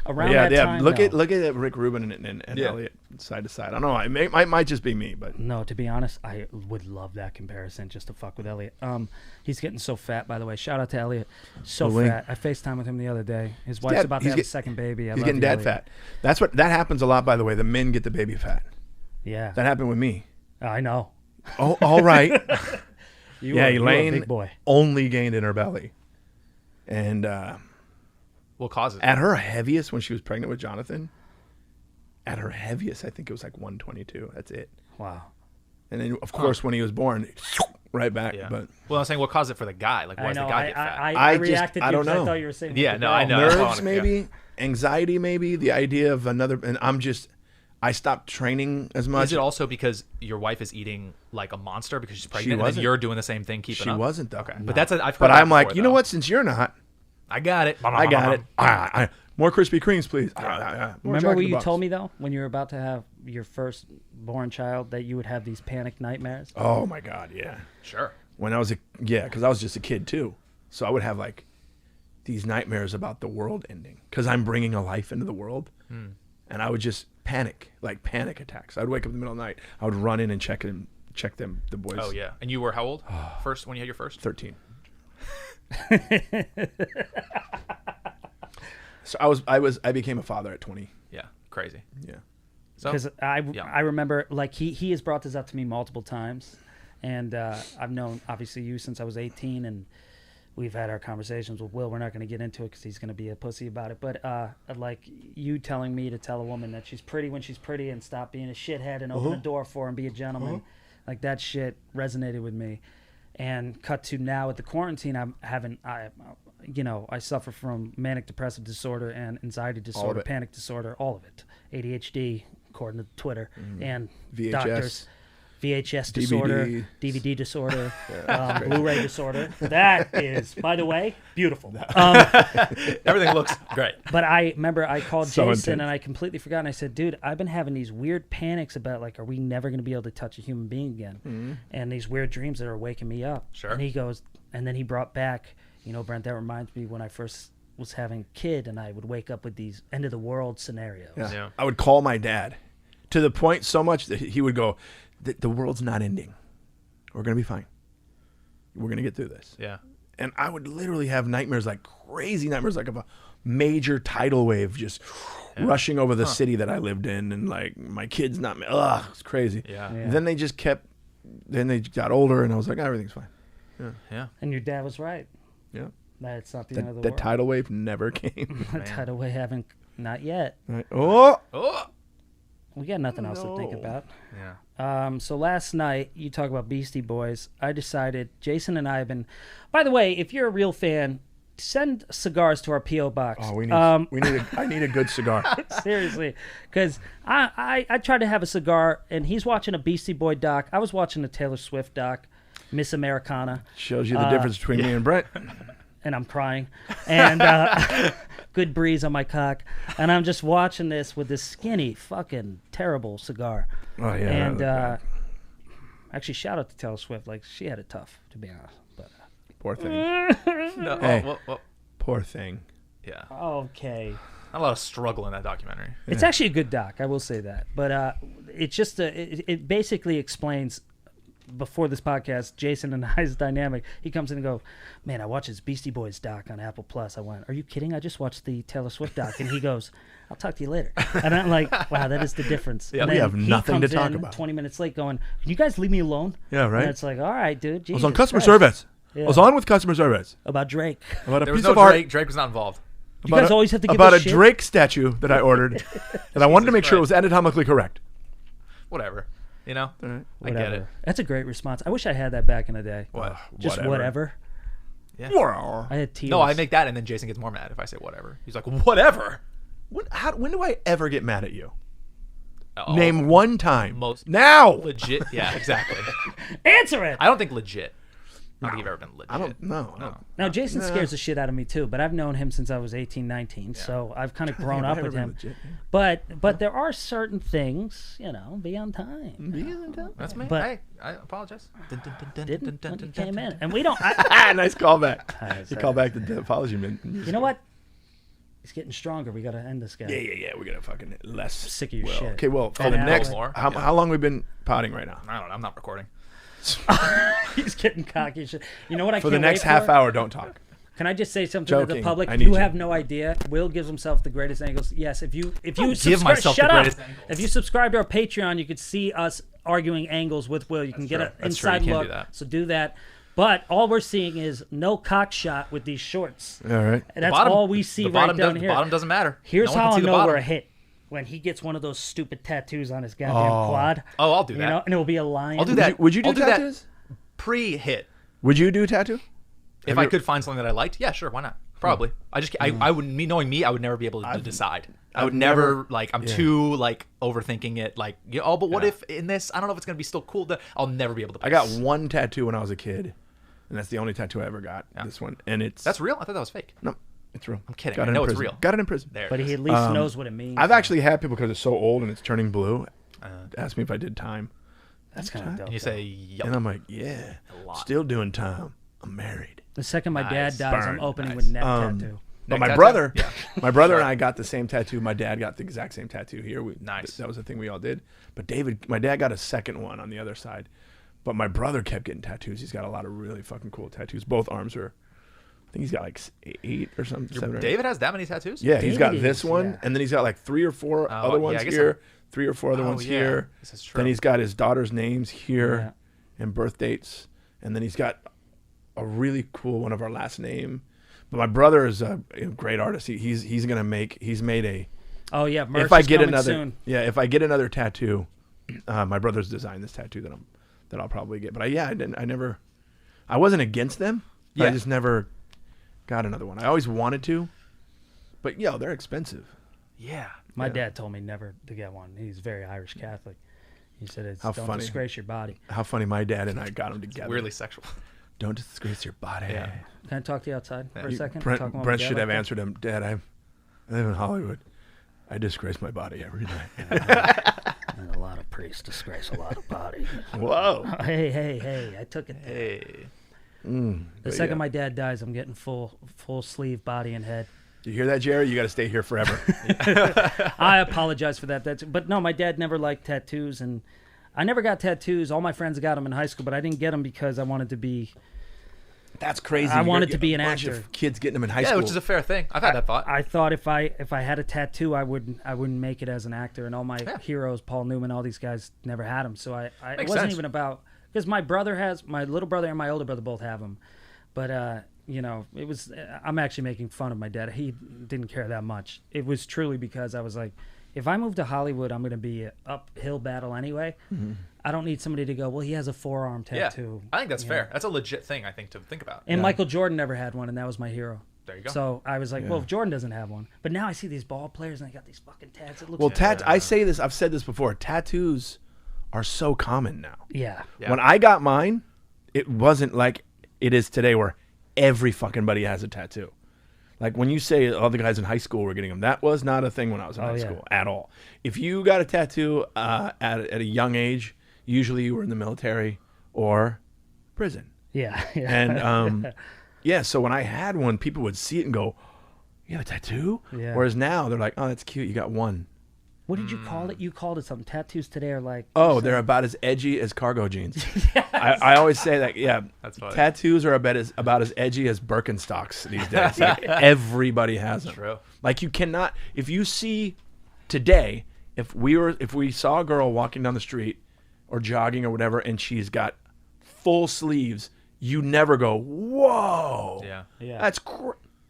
S3: Around that time,
S2: Look
S3: though,
S2: at Rick Rubin and Elliot side to side. I don't know. It might just be me, but
S3: No, to be honest, I would love that comparison just to fuck with Elliot. He's getting so fat, by the way. Shout out to Elliot. So
S2: Link.
S3: fat. I FaceTime with him the other day. His wife's
S2: dad-
S3: about to
S2: he's
S3: have
S2: get-
S3: a second baby.
S2: he's getting dad fat. That happens a lot, by the way. The men get the baby fat.
S3: Yeah.
S2: That happened with me.
S3: I know.
S2: Oh, all right.
S3: You are a
S2: Elaine
S3: big boy.
S2: only gained in her belly, and
S4: What causes it?
S2: at her heaviest when she was pregnant with Jonathan, at her heaviest, I think it was like 122. That's it.
S3: Wow.
S2: And then, of course, when he was born, right back.
S4: Yeah.
S2: But
S4: Well, I'm saying what caused it for the guy? Like, why
S3: I
S4: does the
S3: know.
S4: guy get fat?
S3: I
S2: I just-
S3: reacted to
S2: I
S3: you
S2: don't
S3: 'cause
S2: know.
S3: I thought you were saying
S4: Yeah,
S3: with
S4: no,
S3: the
S4: I
S3: girl.
S4: know.
S2: nerves, maybe anxiety, maybe the idea of another. And I stopped training as much.
S4: Is it also because your wife is eating like a monster because she's pregnant, and
S2: wasn't.
S4: then you're doing the same thing, keeping
S2: She
S4: up?
S2: wasn't though.
S4: Okay, but that's I've heard
S2: But
S4: that
S2: I'm like,
S4: before,
S2: you know
S4: though.
S2: what? Since you're not,
S4: I got it.
S2: I got it. More Krispy Kremes, please. More
S3: Remember
S2: Jack in
S3: what
S2: the
S3: you
S2: Box.
S3: told me, though, when you were about to have your first born child, that you would have these panic nightmares?
S2: Oh my God, yeah.
S4: Sure.
S2: When I was because I was just a kid too, so I would have like these nightmares about the world ending because I'm bringing a life into the world, and I would just panic, like panic attacks. I'd wake up in the middle of the night. I would run in and check them, the boys.
S4: Oh yeah. And you were how old? First when you had your first?
S2: 13. So I became a father at 20.
S4: Yeah. Crazy.
S2: Yeah.
S4: So
S3: Because I
S4: yeah.
S3: remember, like, he has brought this up to me multiple times, and I've known, obviously, you since I was 18, and we've had our conversations with Will. We're not going to get into it because he's going to be a pussy about it, but like you telling me to tell a woman that she's pretty when she's pretty and stop being a shithead and open the door for her and be a gentleman, like that shit resonated with me. And cut to now at the quarantine, I suffer from manic depressive disorder and anxiety disorder, panic disorder, all of it, ADHD, according to Twitter, and
S2: VHS.
S3: doctors, VHS disorder, DVD disorder, Blu-ray disorder. That is, by the way, beautiful.
S4: everything looks great.
S3: But I remember I called
S2: So
S3: Jason
S2: intense.
S3: and I completely forgot. And I said, dude, I've been having these weird panics about, like, are we never going to be able to touch a human being again? And these weird dreams that are waking me up.
S4: Sure.
S3: And he goes, and then he brought back, Brent, that reminds me when I first was having a kid and I would wake up with these end of the world scenarios.
S4: Yeah.
S2: I would call my dad to the point so much that he would go, the world's not ending. We're going to be fine. We're going to get through this.
S4: Yeah.
S2: And I would literally have nightmares, like crazy nightmares, like of a major tidal wave just rushing over the city that I lived in. And like my kid's not, it's crazy.
S4: Yeah.
S3: Yeah.
S2: Then they just then they got older and I was like, everything's fine.
S4: Yeah.
S3: And your dad was right.
S2: Yeah.
S3: That's not the end of the
S2: That
S3: world.
S2: tidal wave never came.
S3: Tidal wave haven't, not yet.
S2: Right. Oh,
S4: Oh.
S3: We got nothing else to think
S2: No.
S3: about.
S4: Yeah.
S3: So last night, you talk about Beastie Boys. I decided, Jason and I have been. By the way, if you're a real fan, send cigars to our PO box.
S2: Oh, I need a good cigar.
S3: Seriously, because I tried to have a cigar, and he's watching a Beastie Boy doc. I was watching a Taylor Swift doc, Miss Americana,
S2: Shows you the difference between me and Brent.
S3: and I'm crying, and good breeze on my cock, and I'm just watching this with this skinny, fucking terrible cigar.
S2: Oh, yeah.
S3: And
S2: that was bad.
S3: actually, shout out to Taylor Swift. Like, she had it tough, to be honest. But
S2: Poor thing.
S4: No,
S2: Hey. Poor thing.
S4: yeah.
S3: okay.
S4: Not a lot of struggle in that documentary.
S3: It's actually a good doc, I will say that. But it's just it basically explains, before this podcast, Jason and I's dynamic. He comes in and goes, "Man, I watched his Beastie Boys doc on Apple Plus." I went, "Are you kidding? I just watched the Taylor Swift doc." And he goes, "I'll talk to you later." And I'm like, "Wow, that is the difference."
S4: Yeah,
S3: And
S2: we
S3: then
S2: have
S3: he
S2: nothing to
S3: comes
S2: talk
S3: in
S2: about.
S3: 20 minutes late, going, "Can you guys leave me alone?"
S2: Yeah, right?
S3: And it's like, all right, dude.
S2: I was
S3: Jesus
S2: on customer
S3: Christ.
S2: service.
S3: Yeah.
S2: I was on with customer service
S3: About Drake.
S2: about a
S4: There was
S2: piece
S4: no
S2: of art.
S4: Drake. Drake was not involved.
S3: You guys always have to give
S2: about
S3: us
S2: a
S3: shit?
S2: Drake statue that I ordered, and I wanted to
S4: Jesus
S2: make sure it was
S4: Christ.
S2: anatomically correct.
S4: Whatever. You know?
S2: All right.
S4: I get it.
S3: That's a great response. I wish I had that back in the day.
S4: What?
S3: Just whatever.
S4: Yeah.
S2: Well,
S3: I had tears.
S4: No, I make that, and then Jason gets more mad if I say whatever. He's like, whatever.
S2: when do I ever get mad at you?
S4: Oh,
S2: Name one time.
S4: most-
S2: Now.
S4: legit. Yeah, exactly.
S3: Answer it.
S4: I don't think legit. I don't think you've ever been legit.
S2: I don't know.
S4: No.
S3: Now, Jason
S2: Nah.
S3: scares the shit out of me, too, but I've known him since I was 18, 19, so I've kind of grown up
S2: I've
S3: with
S2: never
S3: him.
S2: been legit, yeah.
S3: But there are certain things, be on time.
S4: That's me.
S3: But-
S4: Hey, I apologize.
S3: Didn't when you came in. And we don't... I,
S2: Nice callback.
S3: Nice.
S2: You call back the apology man.
S3: you know what? He's getting stronger. We got to end this guy.
S2: Yeah. We're gonna fucking less.
S3: Sick of your
S2: well,
S3: shit.
S2: Okay, well, for
S3: And
S2: the
S3: now
S2: next,
S4: more.
S2: how
S4: Yeah.
S2: long have we been potting right now?
S4: I don't know. I'm not recording.
S3: He's getting cocky and shit. You know what I
S2: For
S3: can't
S2: the next
S3: wait
S2: half
S3: for?
S2: hour, don't talk.
S3: Can I just say something to the
S2: Joking.
S3: public?
S2: I need
S3: You
S2: you.
S3: have no idea. Will gives himself the greatest angles. Yes, if you
S4: give myself the
S3: shut up.
S4: greatest angles.
S3: If you subscribe to our Patreon, you could see us arguing angles with Will. You can get
S4: true.
S3: an
S4: That's true.
S3: inside
S4: You can't
S3: look.
S4: do that.
S3: So do that. But all we're seeing is no cock shot with these shorts.
S2: All right.
S3: And that's
S4: Bottom-
S3: all we see
S4: the
S3: right
S4: bottom
S3: down
S4: does-
S3: here.
S4: The bottom doesn't matter.
S3: Here's
S4: No one
S3: how
S4: can
S3: I'll
S4: see the
S3: know
S4: bottom.
S3: we're a hit. When he gets one of those stupid tattoos on his goddamn quad.
S4: Oh, I'll do that.
S3: And it'll be a lion.
S4: I'll do that.
S2: Would you do
S4: I'll do that
S2: tattoos?
S4: pre-hit.
S2: Would you do a tattoo?
S4: If I could find something that I liked, yeah, sure, why not? Probably. I would. Me knowing me, I would never be able to decide. I would never like. I'm too like overthinking it. Like, but what if in this? I don't know if it's gonna be still cool. I'll never be able to.
S2: I got one tattoo when I was a kid, and that's the only tattoo I ever got. This one, and
S4: That's real. I thought that was fake.
S2: no, it's real. I'm
S4: kidding.
S2: Got
S4: I
S2: it
S4: know
S2: in
S4: it's
S2: prison.
S4: real.
S2: Got it in prison.
S4: There.
S3: But
S4: it
S3: he
S4: is.
S3: at least knows what it means.
S2: I've actually had people because it's so old and it's turning blue. Ask me if I did time,
S3: That's kind of dope.
S4: You say, yup.
S2: and I'm like, yeah,
S4: lot.
S2: still doing time. I'm married.
S3: The second my dad
S4: Nice.
S3: dies, I'm
S2: Burn.
S3: opening
S4: Nice.
S3: with neck tattoo.
S2: But
S4: Neck
S2: my
S4: tattoo?
S2: brother,
S4: Yeah.
S2: my brother and I got the same tattoo. My dad got the exact same tattoo here.
S4: Nice.
S2: That was the thing we all did. But my dad got a second one on the other side. But my brother kept getting tattoos. He's got a lot of really fucking cool tattoos. Both arms are, I think he's got like 8 or something. 7 or 8.
S4: David has that many tattoos?
S2: Yeah, he's got
S3: David
S2: this
S3: is,
S2: one,
S3: yeah.
S2: and then he's got like 3 or 4 other
S4: yeah,
S2: ones
S4: I guess
S2: here, 3 or 4 other
S4: Oh,
S2: ones
S4: yeah.
S2: here.
S4: This is true.
S2: Then he's got his daughter's names here
S3: Yeah.
S2: and birth dates, and then he's got a really cool one of our last name. But my brother is a great artist. He's made a.
S3: Oh yeah, merch
S2: If I
S3: is
S2: get
S3: coming
S2: another,
S3: soon.
S2: if I get another tattoo, my brother's designed this tattoo that I'll probably get. But I wasn't against them. But I
S4: Yeah.
S2: just never got another one. I always wanted to, but they're expensive.
S4: Yeah.
S3: My dad told me never to get one. He's very Irish Catholic. He said,
S2: How
S3: "Don't
S2: funny.
S3: disgrace your body."
S2: How funny! My dad and I got them together.
S4: Weirdly sexual.
S2: Don't disgrace your body.
S4: Yeah.
S3: Can I talk to you outside for a second?
S2: Brent,
S3: Talk about my
S2: Brent
S3: dad
S2: should
S3: like
S2: have
S3: that?
S2: answered him, Dad, I live in Hollywood. I disgrace my body every night.
S3: And a lot of priests disgrace a lot of bodies.
S2: Whoa.
S3: Hey! I took it.
S4: Hey.
S3: The second my dad dies, I'm getting full sleeve, body and head.
S2: You hear that, Jerry? You got to stay here forever.
S3: I apologize for that. But no, my dad never liked tattoos, and I never got tattoos. All my friends got them in high school, but I didn't get them because I wanted to be.
S2: That's crazy.
S3: I
S2: You
S3: wanted
S2: get
S3: to be
S2: a
S3: an
S2: bunch
S3: actor.
S2: of kids getting them in high
S4: Yeah,
S2: school.
S4: which is a fair thing. I've had that thought.
S3: I thought if I had a tattoo, I wouldn't make it as an actor. And all my
S4: Yeah.
S3: heroes, Paul Newman, all these guys never had them. So it
S4: Makes
S3: wasn't
S4: sense.
S3: even about because my little brother and my older brother both have them, but it was. I'm actually making fun of my dad. He didn't care that much. It was truly because I was like, if I move to Hollywood, I'm going to be an uphill battle anyway. I don't need somebody to go, well, he has a forearm
S4: Yeah,
S3: tattoo.
S4: I think that's fair. That's a legit thing, I think, to think about.
S3: And Michael Jordan never had one, and that was my hero.
S4: There you go.
S3: So I was like, well, if Jordan doesn't have one. But now I see these ball players, and they got these fucking tats. It looks
S2: Well, I say this, I've said this before, tattoos are so common now.
S3: Yeah.
S2: When I got mine, it wasn't like it is today where every fucking buddy has a tattoo. Like when you say all the guys in high school were getting them, that was not a thing when I was in high school at all. If you got a tattoo at a young age, usually you were in the military or prison.
S3: Yeah.
S2: And so when I had one, people would see it and go, "You have a tattoo?"
S3: Yeah.
S2: Whereas now they're like, "Oh, that's cute. You got one."
S3: What did you call it? You called it something. Tattoos today are like...
S2: Oh, they're about as edgy as cargo jeans. I always say that,
S4: That's funny.
S2: tattoos are about as edgy as Birkenstocks these days. Like, everybody has them.
S4: True.
S2: Like you cannot, if you see today, if we saw a girl walking down the street or jogging or whatever, and she's got full sleeves, you never go, "Whoa."
S4: Yeah.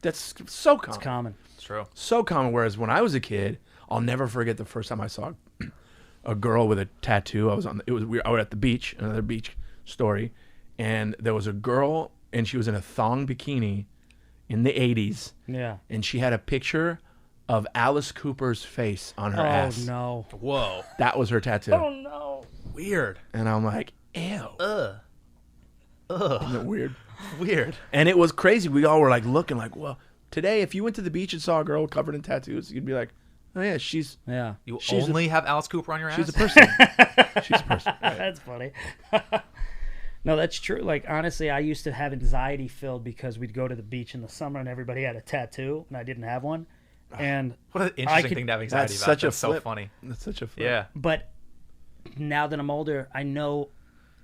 S2: That's so common.
S3: It's common.
S4: It's true.
S2: So common. Whereas when I was a kid, I'll never forget the first time I saw a girl with a tattoo. I was at the beach, another beach story, and there was a girl, and she was in a thong bikini in the 80s.
S3: Yeah.
S2: And she had a picture of Alice Cooper's face on her ass.
S3: Oh, no.
S4: Whoa.
S2: That was her tattoo.
S3: Oh, no.
S4: Weird.
S2: And I'm like, ew.
S4: Ugh.
S2: Isn't it weird?
S4: Weird.
S2: And it was crazy. We all were like looking like, well, today if you went to the beach and saw a girl covered in tattoos, you'd be like, oh yeah, she's
S3: Yeah.
S4: You
S2: She's
S4: only have Alice Cooper on your ass?
S2: a person. She's a person. Right.
S3: That's funny. No, that's true. Like, honestly, I used to have anxiety filled because we'd go to the beach in the summer and everybody had a tattoo and I didn't have one. And
S4: What an interesting thing to have anxiety
S2: That's
S4: about.
S2: such a
S4: That's so
S2: flip.
S4: funny.
S2: That's such a flip.
S4: Yeah.
S3: but now that I'm older, I know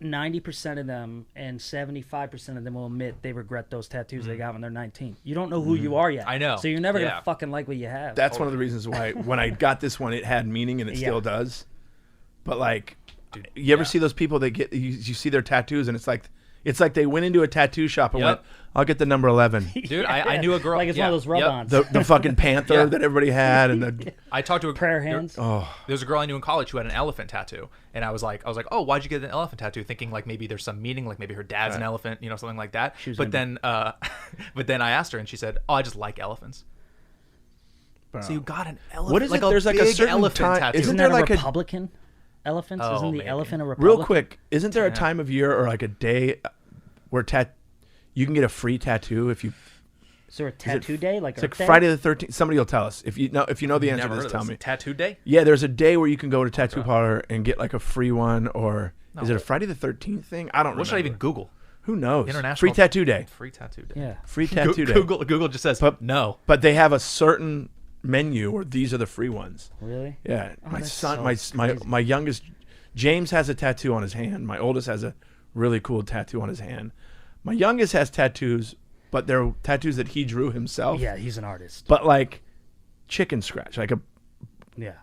S3: 90% of them and 75% of them will admit they regret those tattoos they got when they're 19. You don't know who you are yet.
S4: I know.
S3: So you're never
S4: Yeah.
S3: going to fucking like what you have.
S2: That's one of the reasons why when I got this one, it had meaning and it still does. But like,
S4: Dude,
S2: you ever see those people that get you see their tattoos and it's like they went into a tattoo shop and went, "I'll get the number 11."
S4: Dude, I knew a girl.
S3: Like it's one of those rub-ons.
S2: The fucking panther that everybody had and the
S4: I talked to a
S3: Prayer hands.
S4: There's a girl I knew in college who had an elephant tattoo, and I was like, "Oh, why'd you get an elephant tattoo?" Thinking like maybe there's some meaning, like maybe her dad's an elephant, something like that. But then I asked her, and she said, "Oh, I just like elephants."
S2: Bro.
S4: So you got an elephant?
S2: What is
S4: like
S2: it? There's like a
S4: big
S2: certain
S4: elephant
S2: time-
S4: tattoo.
S2: isn't
S3: Isn't
S2: there
S3: that
S2: like
S3: a
S2: a-
S3: Republican? Elephants?
S4: Oh,
S3: Isn't the
S4: maybe.
S3: elephant a Republican?
S2: real quick, isn't there a time of year or like a day where you can get a free tattoo if you
S3: Is there a tattoo day? Like
S2: it's like
S3: Earth Day?
S2: Friday the 13th. Somebody will tell us if you know the answer
S4: Never
S2: to
S4: heard
S2: this.
S4: of
S2: Tell
S4: this.
S2: me.
S4: Tattoo day?
S2: Yeah, there's a day where you can go to tattoo parlor and get like a free one, or is it a Friday the 13th thing? I don't know.
S4: What should I even Google?
S2: Who knows?
S4: International
S2: Free tattoo day.
S4: Free tattoo day.
S3: Yeah.
S2: Free tattoo day.
S4: Google just says no.
S2: But they have a certain menu where these are the free ones.
S3: Really?
S2: Yeah, my
S3: that's
S2: son,
S3: so
S2: my youngest, James has a tattoo on his hand. My oldest has a really cool tattoo on his hand. My youngest has tattoos, but they're tattoos that he drew himself.
S3: Yeah, he's an artist.
S2: But like chicken scratch, like a
S3: Yeah.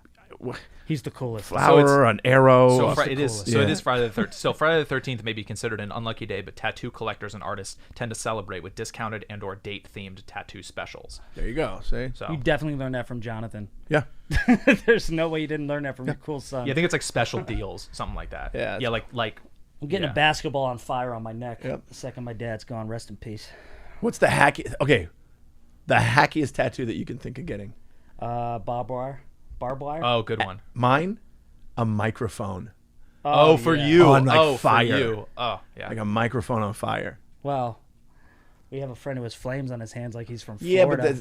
S3: He's the coolest.
S2: flower, an arrow.
S4: So
S3: the
S4: it is.
S3: coolest.
S4: So it
S2: Yeah.
S4: is Friday the 13th. So Friday the 13th may be considered an unlucky day, but tattoo collectors and artists tend to celebrate with discounted and/or date-themed tattoo specials.
S2: There you go. See?
S4: So
S3: You definitely learned that from Jonathan.
S2: Yeah.
S3: There's no way you didn't learn that from your cool son.
S4: yeah, I think it's like special deals, something like that.
S2: Yeah,
S4: Yeah, like
S3: I'm getting
S4: yeah.
S3: a basketball on fire on my neck.
S2: Yep.
S3: The second my dad's gone, rest in peace.
S2: What's the hacky? Okay, the hackiest tattoo that you can think of getting.
S3: Barbed wire.
S4: Oh, good one.
S2: Mine, a microphone,
S4: Oh, for
S3: yeah.
S4: you.
S2: On, like,
S4: oh,
S2: fire.
S4: for you. Oh, yeah.
S2: like a microphone on fire.
S3: Well, we have a friend who has flames on his hands like he's from
S2: Yeah,
S3: Florida.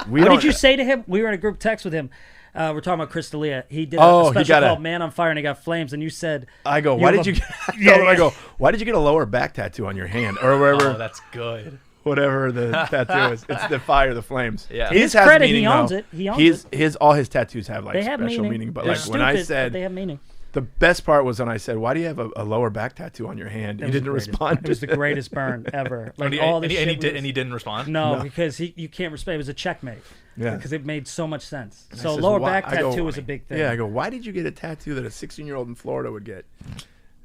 S2: we
S3: What
S2: don't.
S3: did you say to him? We were in a group text with him. We're talking about Chris D'Elia. He did
S2: Oh,
S3: a
S2: he
S3: special
S2: got
S3: called
S2: a-
S3: "Man on Fire" and he got flames. And you said,
S2: I go, why
S3: have
S2: did you?
S3: a-
S2: Get, I go, why did you get a lower back tattoo on your hand or wherever,
S4: Oh, that's good.
S2: whatever the tattoo is? It's the fire, the flames.
S4: Yeah.
S3: To his
S2: has
S3: credit, he
S2: meaning,
S3: owns
S2: though.
S3: it. He owns it.
S2: All his tattoos have like
S3: "They have
S2: special
S3: meaning.
S2: meaning. But
S3: They're
S2: like
S3: stupid,
S2: when I
S3: but
S2: said,
S3: they have meaning."
S2: the best part was when I said, why do you have a lower back tattoo on your hand? You
S3: It was
S2: didn't
S3: the greatest-
S2: respond.
S3: It was the greatest burn ever. Like
S4: And
S3: all this
S4: he
S3: shit.
S4: and he didn't respond.
S3: No, because you can't respect. It was a checkmate.
S2: Yeah.
S3: Because it made so much sense.
S2: I
S3: So
S2: says,
S3: lower
S2: "Why?"
S3: back
S2: I go,
S3: tattoo was a big thing.
S2: Yeah, I go, why did you get a tattoo that a 16-year-old in Florida would get?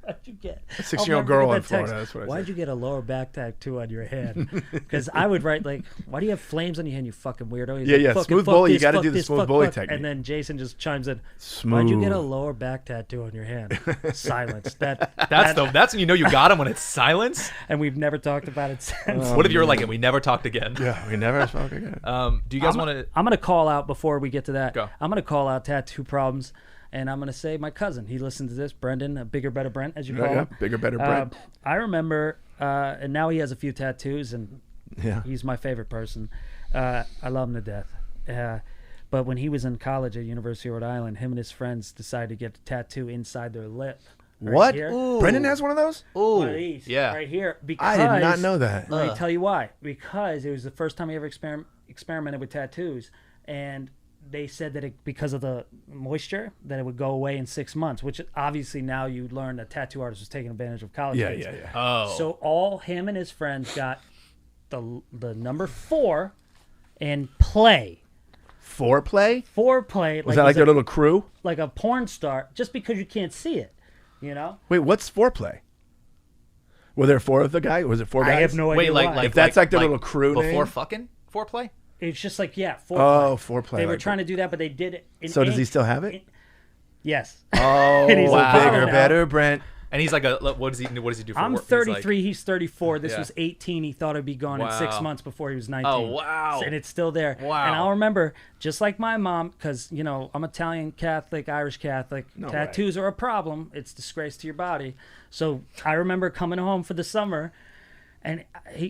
S3: Why'd you get
S2: A 16-year-old girl in Florida. That's what I
S3: Why'd
S2: said.
S3: you get a lower back tattoo on your hand? Because I would write like, "Why do you have flames on your hand, you fucking weirdo?" He's
S2: Yeah,
S3: like,
S2: yeah,
S3: "Fucking
S2: smooth
S3: fuck
S2: bully, you
S3: this,
S2: gotta
S3: fuck
S2: do the
S3: this,
S2: smooth
S3: fuck,
S2: bully
S3: fuck."
S2: technique.
S3: And then Jason just chimes in, "Why'd you get a lower back tattoo on your hand?" Silence.
S4: That's when you know you got him, when it's silence.
S3: And we've never talked about it since.
S4: What if you were like, and we never talked again?
S2: Yeah, we never spoke again.
S4: Do you guys want to?
S3: I'm gonna call out before we get to that.
S4: Go.
S3: I'm gonna call out tattoo problems, and I'm gonna say my cousin. He listened to this, Brendan, a bigger, better Brent, as you call him.
S2: Bigger, better Brent.
S3: I remember, and now he has a few tattoos, and
S2: Yeah.
S3: he's my favorite person. I love him to death. But when he was in college at University of Rhode Island, him and his friends decided to get a tattoo inside their lip. Right
S2: What?
S3: here.
S2: Brendan has one of those?
S3: One of these,
S4: yeah.
S3: right here.
S2: I did not know that.
S3: Let me tell you why. Because it was the first time he ever experimented with tattoos, and they said that because of the moisture, that it would go away in 6 months. Which obviously now you learn that tattoo artist was taking advantage of college
S2: Yeah,
S3: kids.
S2: yeah, yeah.
S4: Oh,
S3: So all him and his friends got the number 4 and play.
S2: Foreplay?
S3: Foreplay.
S2: Was that like their little crew?
S3: like a porn star? Just because you can't see it, you know.
S2: Wait, what's foreplay? Were there 4 of the guy? Was it 4 guys?
S3: I have no idea.
S4: wait,
S3: why.
S4: like
S2: If that's like their little crew
S4: before
S2: name?
S4: fucking foreplay.
S3: It's just like foreplay.
S2: Oh, foreplay.
S3: They were
S2: like-
S3: trying to do that, but they did it. In
S2: So does he
S3: ink.
S2: still have it?
S3: Yes.
S2: Oh,
S3: And he's a
S2: bigger,
S3: father now.
S2: better Brent.
S4: And he's like, what does he do for
S3: I'm
S4: work? He's
S3: 33. He's 34. This
S4: Yeah.
S3: was 18. He thought it'd be gone in 6
S4: Wow.
S3: months before he was 19.
S4: Oh, wow.
S3: And it's still there.
S4: Wow.
S3: And I'll remember, just like my mom, because I'm Italian Catholic, Irish Catholic. Tattoos are a problem. It's a disgrace to your body. So I remember coming home for the summer, and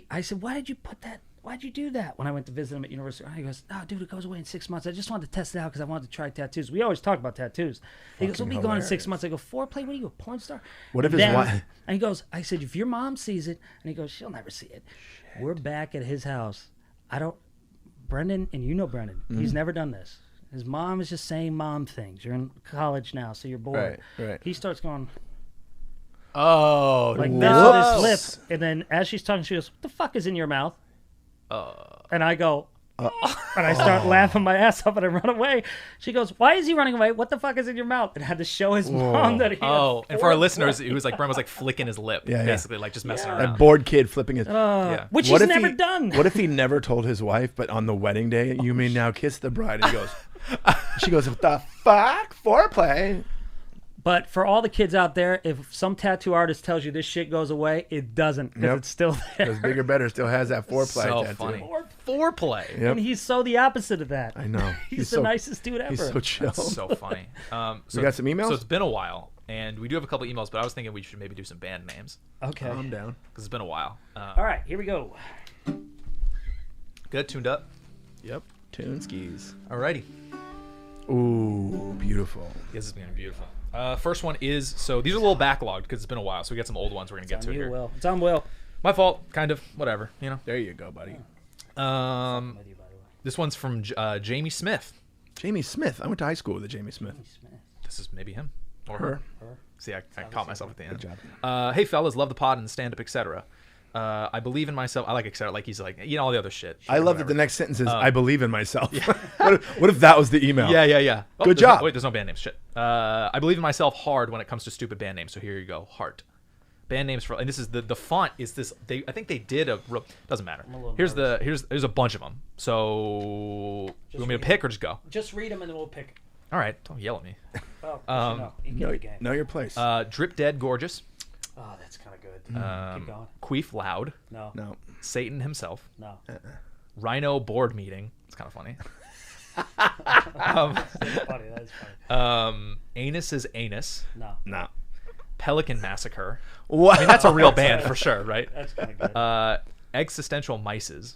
S3: I said, "Why did you put that? Why'd you do that?" When I went to visit him at university, he goes, "Oh, dude, it goes away in 6 months. I just wanted to test it out because I wanted to try tattoos." We always talk about tattoos. He goes, "We'll be gone in 6 months." I go, "Foreplay? What are you, a porn star?"
S2: What if
S3: And
S2: his
S3: then-
S2: wife-
S3: And he goes, I said, "If your mom sees it," and he goes, "She'll never see it." We're back at his house. Brendan, and you know Brendan, he's never done this. His mom is just saying mom things. You're in college now, so you're bored.
S2: Right.
S3: He starts going
S4: Oh,
S3: like
S4: no.
S3: this with his lip, and then as she's talking, she goes, "What the fuck is in your mouth?" And I go, and I start laughing my ass off, and I run away. She goes, "Why is he running away? What the fuck is in your mouth?" And I had to show his mom that he had
S4: And for our
S3: 4
S4: listeners, it was like Brent was like flicking his lip,
S2: Yeah, yeah.
S4: basically, like just messing
S2: That
S4: around.
S2: bored kid flipping his.
S4: Yeah.
S3: which
S2: What
S3: he's
S2: if
S3: never
S2: he-
S3: done.
S2: What if he never told his wife, but on the wedding day, you may now kiss the bride? And he goes, she goes, "What the fuck? Foreplay?"
S3: But for all the kids out there, if some tattoo artist tells you this shit goes away, it doesn't, because
S2: Yep.
S3: it's still there.
S2: Because Bigger Better still has that foreplay
S4: So
S2: tattoo.
S4: funny. Foreplay.
S2: Yep.
S3: And he's so the opposite of that.
S2: I know.
S3: He's the nicest dude ever.
S2: He's so chill.
S4: So funny. So
S2: We got some emails?
S4: So it's been a while, and we do have a couple emails, but I was thinking we should maybe do some band names
S3: Okay.
S2: Calm down.
S4: because it's been a while.
S3: All right, here we go.
S4: Good, tuned up.
S2: Yep. Tune skis.
S4: Alrighty.
S2: Ooh, beautiful.
S4: This is gonna be beautiful. First one is, so these are a little backlogged because it's been a while, so we got some old ones we're gonna get to
S3: On you,
S4: here.
S3: Will. It's on Will.
S4: My fault, kind of. Whatever, you know.
S2: There you go, buddy.
S4: This one's from Jamie Smith.
S2: Jamie Smith. I went to high school with a Jamie Smith.
S4: This is maybe him or
S2: Her.
S4: See, I caught myself at the end.
S2: Good job.
S4: Hey, fellas, love the pod and the stand-up, etc. I believe in myself. I like etc. Like he's like, all the other shit.
S2: I love that
S4: whatever.
S2: the next sentence is, "I believe in myself." what if that was the email?
S4: Yeah. Oh,
S2: Good
S4: there's no-
S2: job.
S4: wait, there's no band names. Shit. I believe in myself hard when it comes to stupid band names. So here you go. Heart. Band names for, and this is the font is this. I think they did doesn't matter. Here's a bunch of them. So you want me to pick or just go?
S3: Just read them and then we'll pick.
S4: All right. Don't yell at me.
S3: Oh, you get the game.
S2: Know your place.
S4: Drip Dead Gorgeous.
S3: Oh, that's kind of good. Keep going.
S4: Queef Loud.
S3: No.
S2: no.
S4: Satan himself.
S3: No.
S4: Rhino Board Meeting. It's kind of funny.
S3: That's funny. That is funny.
S4: Anus is Anus.
S3: No.
S2: No.
S4: Pelican Massacre.
S2: What?
S4: I mean, that's a real band for sure, right?
S3: That's kind of good.
S4: Existential Mices.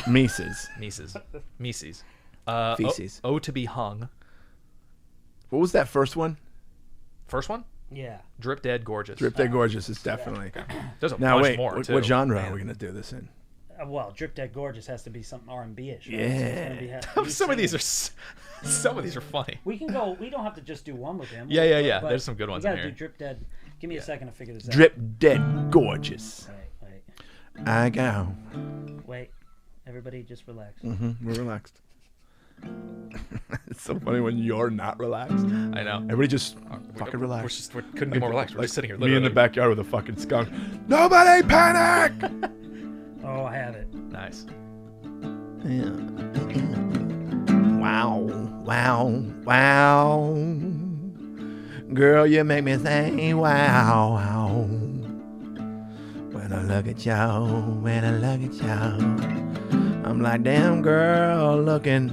S2: Mises.
S4: Mises.
S2: Feces.
S4: Oh to be hung.
S2: What was that first one?
S4: First one?
S3: Yeah.
S4: Drip Dead Gorgeous.
S2: Drip Dead Gorgeous is definitely.
S4: There's a
S2: Now
S4: bunch
S2: wait,
S4: more,
S2: what,
S4: too.
S2: what genre
S4: Man.
S2: are we gonna do this in?
S3: Well, Drip Dead Gorgeous has to be something R&B-ish. Right?
S2: Yeah.
S3: So it's
S4: Some of
S3: gonna
S4: these are some of these are funny.
S3: We can go. We don't have to just do one with him.
S4: Yeah.
S3: But
S4: There's some good ones
S3: We
S4: in
S3: gotta
S4: here.
S3: do Drip Dead. Give me a second to figure this out.
S2: Drip Dead Gorgeous.
S3: Wait.
S2: I go.
S3: Wait. Everybody just relax.
S2: We're relaxed. It's so funny when you're not relaxed.
S4: I know.
S2: Everybody just fucking relax.
S4: We couldn't be more relaxed. We're just sitting here.
S2: Me in the
S4: Literally.
S2: backyard with a fucking skunk. Nobody panic!
S3: Oh, I have it.
S4: Nice.
S2: Wow, wow, wow. Girl, you make me say wow, wow. When I look at y'all, I'm like, damn girl, looking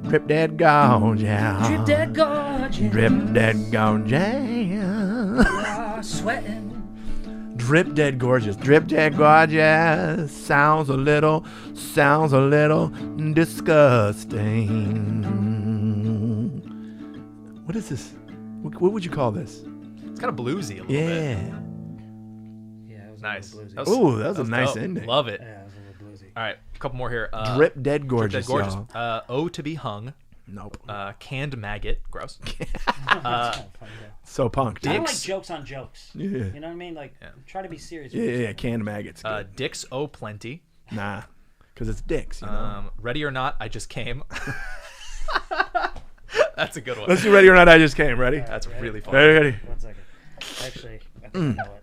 S2: drip dead gorgeous.
S3: Drip dead gorgeous.
S2: Drip dead gorgeous.
S3: Sweating.
S2: Drip dead gorgeous. Drip dead gorgeous. Sounds a little disgusting. What is this? What would you call this?
S4: It's kind of bluesy a little bit.
S2: Yeah.
S3: Yeah, it was
S4: Nice.
S3: a little bluesy.
S2: Oh, that was a nice
S4: dope.
S2: ending.
S4: Love it.
S3: Yeah, it was a little bluesy.
S4: All right, a couple more here.
S2: Drip dead gorgeous.
S4: Drip Dead Gorgeous.
S2: Y'all.
S4: Oh to be hung.
S2: Nope.
S4: Canned maggot. Gross.
S3: That's kind of funny, though.
S2: So punk.
S3: I don't like
S4: Dicks.
S3: jokes on jokes.
S2: Yeah.
S3: You know what I mean? Like, try to be serious. with
S2: Yeah,
S3: yourself.
S2: yeah, canned maggots. Good.
S4: Dicks oh plenty.
S2: Nah, because it's dicks, you know.
S4: Ready or not, I just came. That's a good one.
S2: Let's do Ready or Not, I Just Came. Ready?
S4: That's really funny.
S2: Ready?
S3: 1 second. Actually, I think I know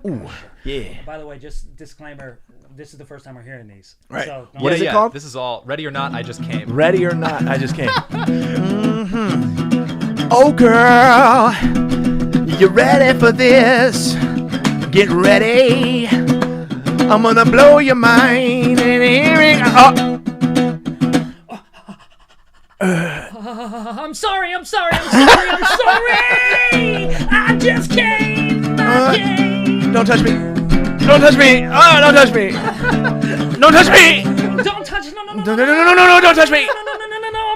S3: it.
S2: Ooh, yeah.
S3: By the way, just disclaimer, this is the first time we're hearing these.
S2: Right.
S3: So, don't
S2: What is it called?
S4: This is all ready or not, I just came.
S2: Ready or Not, I Just Came. Mm-hmm. Oh, girl, you ready for this? Get ready. I'm gonna blow your mind. And hearing.
S3: I'm sorry. I just came.
S2: Don't touch me. Don't touch me. Oh, don't touch me. Don't touch me.
S3: Don't touch. No.
S2: No, don't touch me.
S3: No.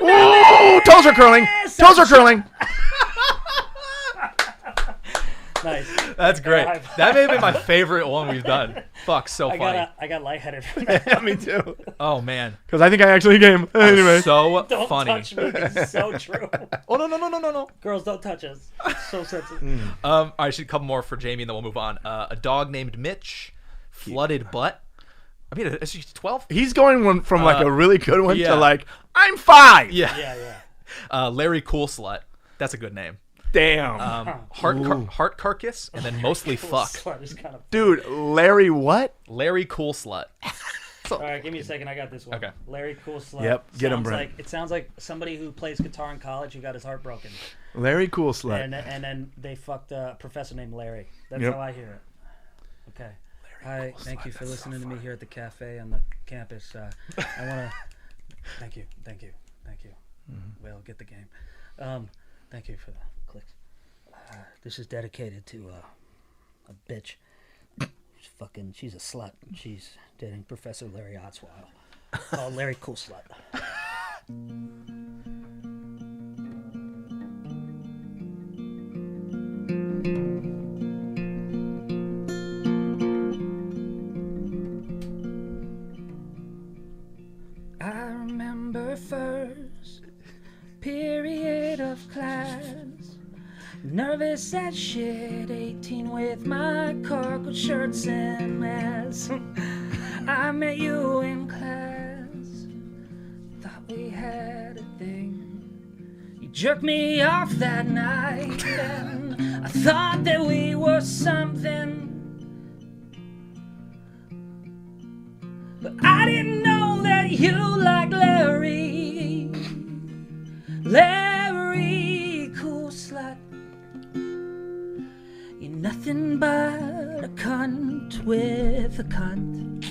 S2: Oh, toes are curling. Toes are curling.
S3: Nice.
S4: That's great. That may have been my favorite one we've done. Fuck, so funny.
S3: I got lightheaded.
S2: Yeah, me too.
S4: Oh man.
S2: Because I think I actually came. Anyway.
S4: So
S3: Don't
S4: funny.
S3: touch me. It's so true.
S4: Oh no.
S3: Girls, don't touch us. It's so sensitive.
S4: All right, should a couple more for Jamie, and then we'll move on. A dog named Mitch, flooded butt. I mean, is he 12?
S2: He's going from like a really good one
S4: yeah.
S2: to like, I'm 5.
S4: Yeah. Larry Cool Slut. That's a good name.
S2: Damn.
S4: Heart carcass, and then mostly fuck.
S3: Slut is kind of...
S2: Dude, Larry what?
S4: Larry Cool Slut.
S3: All right, give me a second. I got this one.
S4: Okay.
S3: Larry Cool Slut.
S2: Yep, get him,
S3: Sounds
S2: Brent.
S3: It sounds like somebody who plays guitar in college who got his heart broken.
S2: Larry Cool Slut.
S3: And then they fucked a professor named Larry. That's
S2: Yep.
S3: how I hear it. Okay. Hi, thank you for listening to me here at the cafe on the campus. I want to thank you. Well, get the game. Thank you for the clicks. This is dedicated to a bitch. She's a slut. She's dating Professor Larry Otswile. Called Larry Cool Slut. I remember first period of class. Nervous as shit, 18 with my cargo shirts and mess. I met you in class, thought we had a thing. You jerked me off that night, and I thought that we were something. But I didn't know that you liked Larry. Larry, cool slut. You're nothing but a cunt with a cunt.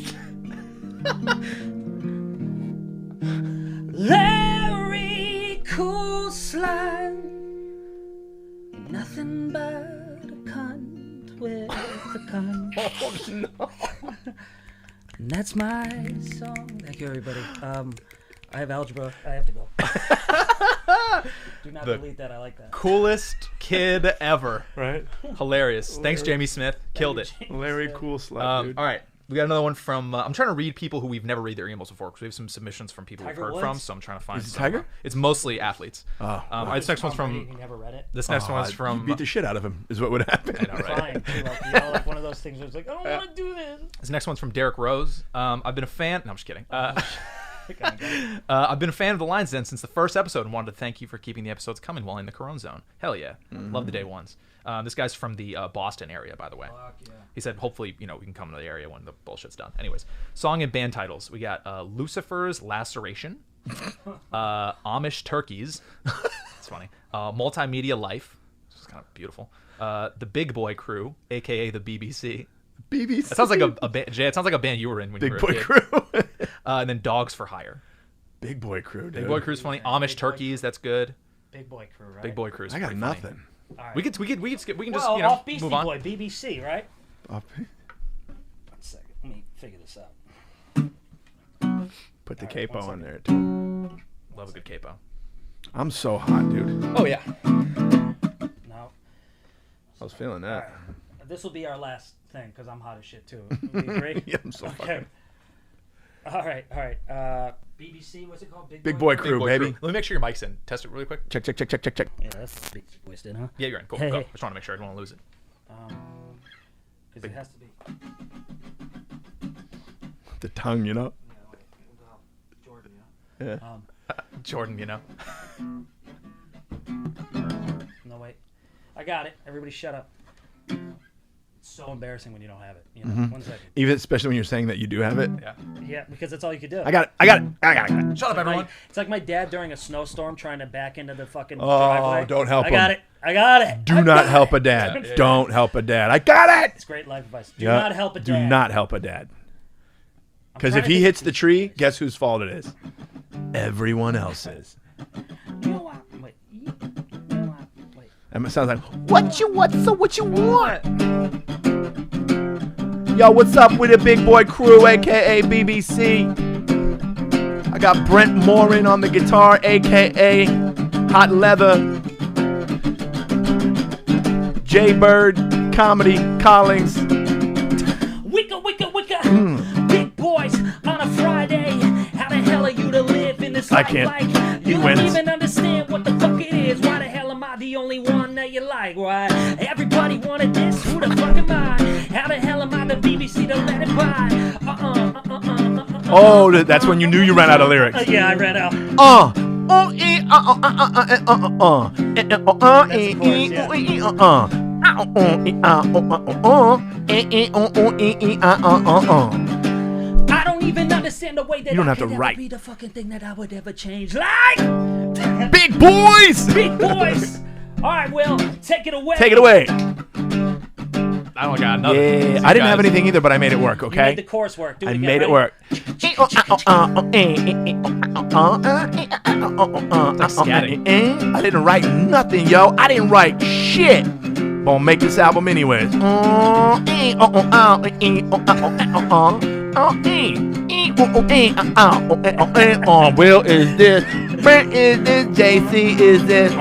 S3: Larry, cool slut. You're nothing but a cunt with a cunt.
S2: Oh, no.
S3: And that's my song. Thank you, everybody. I have algebra. I have to go. Do not delete that. I like that.
S4: Coolest kid ever.
S2: Right?
S4: Hilarious. Thanks, Jamie Smith. Killed it.
S2: Larry Cool Slut, dude.
S4: All right. We got another one from. I'm trying to read people who we've never read their emails before because we have some submissions from people
S3: Tiger
S4: we've heard
S3: Woods?
S4: from. So I'm trying to find.
S2: Is it
S4: some.
S2: Tiger?
S4: It's mostly athletes.
S2: Oh.
S4: This next one's
S3: Tom Brady,
S4: from.
S3: He never read it.
S4: This next one's
S2: You
S4: from.
S2: beat the shit out of him, is what would happen.
S4: I know, right?
S3: Fine, too, like, you know, like one of those things where it's like, I don't want to do this.
S4: This next one's from Derek Rose. I've been a fan. No, I'm just kidding. I've been a fan of the Lion's Den since the first episode and wanted to thank you for keeping the episodes coming while in the Corona zone. Hell yeah. Love the day ones. This guy's from the Boston area, by the way.
S3: Yeah.
S4: He said, hopefully, we can come to the area when the bullshit's done. Anyways, song and band titles. We got Lucifer's Laceration, Amish Turkeys. It's funny. Multimedia Life. This is kind of beautiful. The Big Boy Crew, a.k.a. the BBC.
S2: BBC.
S4: It sounds like a band, Jay. It sounds like a band you were in when
S2: Big
S4: you were
S2: Boy
S4: a kid.
S2: Crew.
S4: And then Dogs for Hire.
S2: Big Boy Crew, dude.
S4: Big Boy Crew's funny. Amish Turkeys, that's good.
S3: Big Boy Crew, right?
S4: Big Boy Crew's
S2: I got
S4: pretty
S2: nothing.
S4: funny.
S3: All right.
S4: We can skip. We can just
S3: Well, off Beastie
S4: move on.
S3: Boy, BBC, right?
S2: Up.
S3: 1 second. Let me figure this out.
S2: Put the
S3: All right,
S2: capo
S3: 1
S2: on
S3: second.
S2: there, too.
S4: Love a good capo.
S2: I'm so hot, dude.
S4: Oh yeah.
S3: No.
S2: I was feeling
S3: All
S2: that.
S3: right. This will be our last thing because I'm hot as shit too. You agree?
S2: Yeah, I'm so fucking...
S3: All right. BBC, what's it called?
S2: Big Boy Crew,
S4: Big Boy
S2: baby.
S4: Crew. Let me make sure your mic's in. Test it really quick.
S2: Check.
S3: Yeah, that's big voiced in, huh?
S4: Yeah, you're in. Cool.
S3: Hey,
S4: Go.
S3: hey.
S4: Just want to make sure I don't want to lose it.
S3: Because it has to be.
S2: The tongue, you know?
S3: Jordan, yeah.
S2: Yeah.
S4: Jordan,
S3: No, wait. I got it. Everybody shut up. It's so embarrassing when you don't have it. 1 second.
S2: Even especially when you're saying that you do have it.
S4: Yeah.
S3: Yeah, because that's all you could do.
S2: I got it.
S4: Shut up, everyone.
S3: It's like my dad during a snowstorm trying to back into the fucking
S2: Oh,
S3: driveway.
S2: don't help
S3: I got
S2: him.
S3: it. I got it.
S2: Do not help a dad.
S4: Yeah.
S2: Don't help a dad. I got it.
S3: It's great life advice. Do
S2: Yeah.
S3: not help a dad.
S2: Do not help a dad. Because
S3: trying
S2: if
S3: to
S2: he
S3: think-
S2: hits the tree, guess whose fault it is? Everyone else's.
S3: You know what? Wait. You know what? Wait.
S2: And it sounds like, what you want? Yo, what's up with the Big Boy Crew, a.k.a. BBC? I got Brent Morin on the guitar, a.k.a. Hot Leather. Jaybird, Comedy, Collings.
S3: Wicca. Big boys on a Friday. How the hell are you to live in this
S2: I
S3: life
S2: can't.
S3: like?
S2: He
S3: You don't
S2: wins.
S3: even understand what the fuck it is. Why the hell am I the only one that you like? Why? Everybody wanted this. Who the fuck am I? How the hell am I the BBC to let it by?
S2: Oh, that's when you knew you ran out of lyrics.
S3: Yeah, I ran out. I don't even understand the way that
S2: You don't
S3: I
S2: have
S3: could
S2: to
S3: ever
S2: write.
S3: be the fucking thing that I would ever change. Like
S2: Big boys!
S3: big boys. All right, Will, take it away.
S2: Take it away.
S4: I don't got nothing.
S2: Yeah,
S4: See
S2: I didn't
S4: you
S2: have
S4: guys.
S2: anything either, but I made it work,
S3: You
S2: okay?
S3: made the chorus work. Do it
S2: I
S3: again,
S2: made it
S3: ready?
S2: work. I didn't write nothing, yo. I didn't write shit. Gonna make this album anyways. Will is this? Brent is this? JC is this?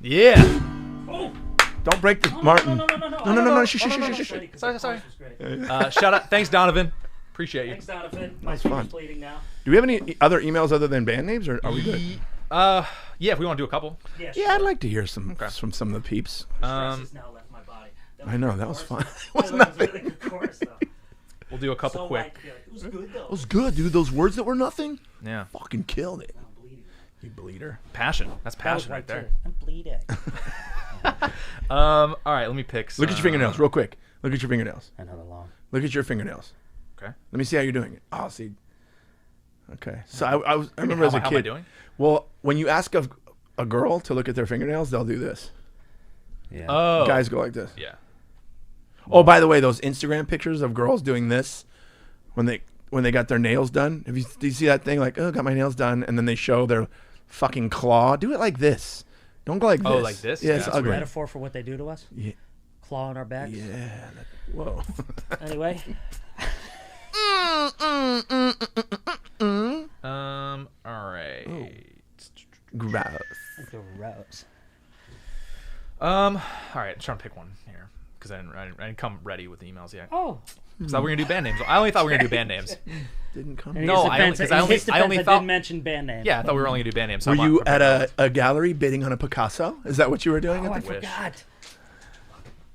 S4: Yeah.
S2: Don't break the Martin.
S3: No.
S2: Shh.
S4: Sorry. Shout out. Thanks, Donovan. Appreciate you.
S3: Thanks, Donovan. My
S2: That's
S3: finger's
S2: fun.
S3: bleeding now.
S2: Do we have any other emails other than band names, or are we good?
S4: Yeah, if we want to do a couple.
S2: Yeah, I'd like to hear some from some of the peeps.
S3: Stress has now left my body.
S2: I know, that was fun.
S3: That was a really good chorus, though.
S4: We'll do a couple
S3: So
S4: quick.
S3: like, it was good, though.
S2: That was good, dude. Those words that were nothing,
S4: Yeah.
S2: fucking killed it.
S3: I'm bleeding.
S2: You bleeder.
S4: Passion. That's
S3: That was
S4: passion right
S3: right,
S4: there.
S3: too. I'm bleeding.
S4: All right, let me pick some.
S2: Look at your fingernails, real quick. Look at your fingernails.
S3: Another long.
S2: Look at your fingernails.
S4: Okay.
S2: Let me see how you're doing it. Oh, see. Okay. So I remember as a
S4: How am I
S2: kid.
S4: doing?
S2: Well, when you ask a girl to look at their fingernails, they'll do this.
S3: Yeah.
S4: Oh.
S2: Guys go like this.
S4: Yeah.
S2: Oh, by the way, those Instagram pictures of girls doing this when they got their nails done. Do you see that thing? Like, oh, got my nails done, and then they show their fucking claw. Do it like this. Don't go like this.
S4: Oh, like this?
S2: Yeah,
S4: Yeah,
S2: it's
S4: that's
S2: ugly.
S3: Metaphor for what they do to us?
S2: Yeah.
S3: Claw on our backs?
S2: Yeah. Whoa.
S3: Anyway.
S4: All right.
S2: Gross.
S3: Gross.
S4: All right. I'm trying to pick one here. because I didn't come ready with the emails yet.
S3: Oh.
S4: I thought we were gonna do band names. I only thought we were gonna do band names.
S2: Didn't come.
S3: In
S4: No,
S3: his defense, I only
S4: thought-
S3: did mention band names.
S4: Yeah, I thought we were only gonna do band names. So
S2: Were
S4: I'm
S2: you
S4: not
S2: at
S4: prepared.
S2: a gallery bidding on a Picasso? Is that what you were doing?
S3: Oh, I
S2: at the
S4: wish.
S3: forgot.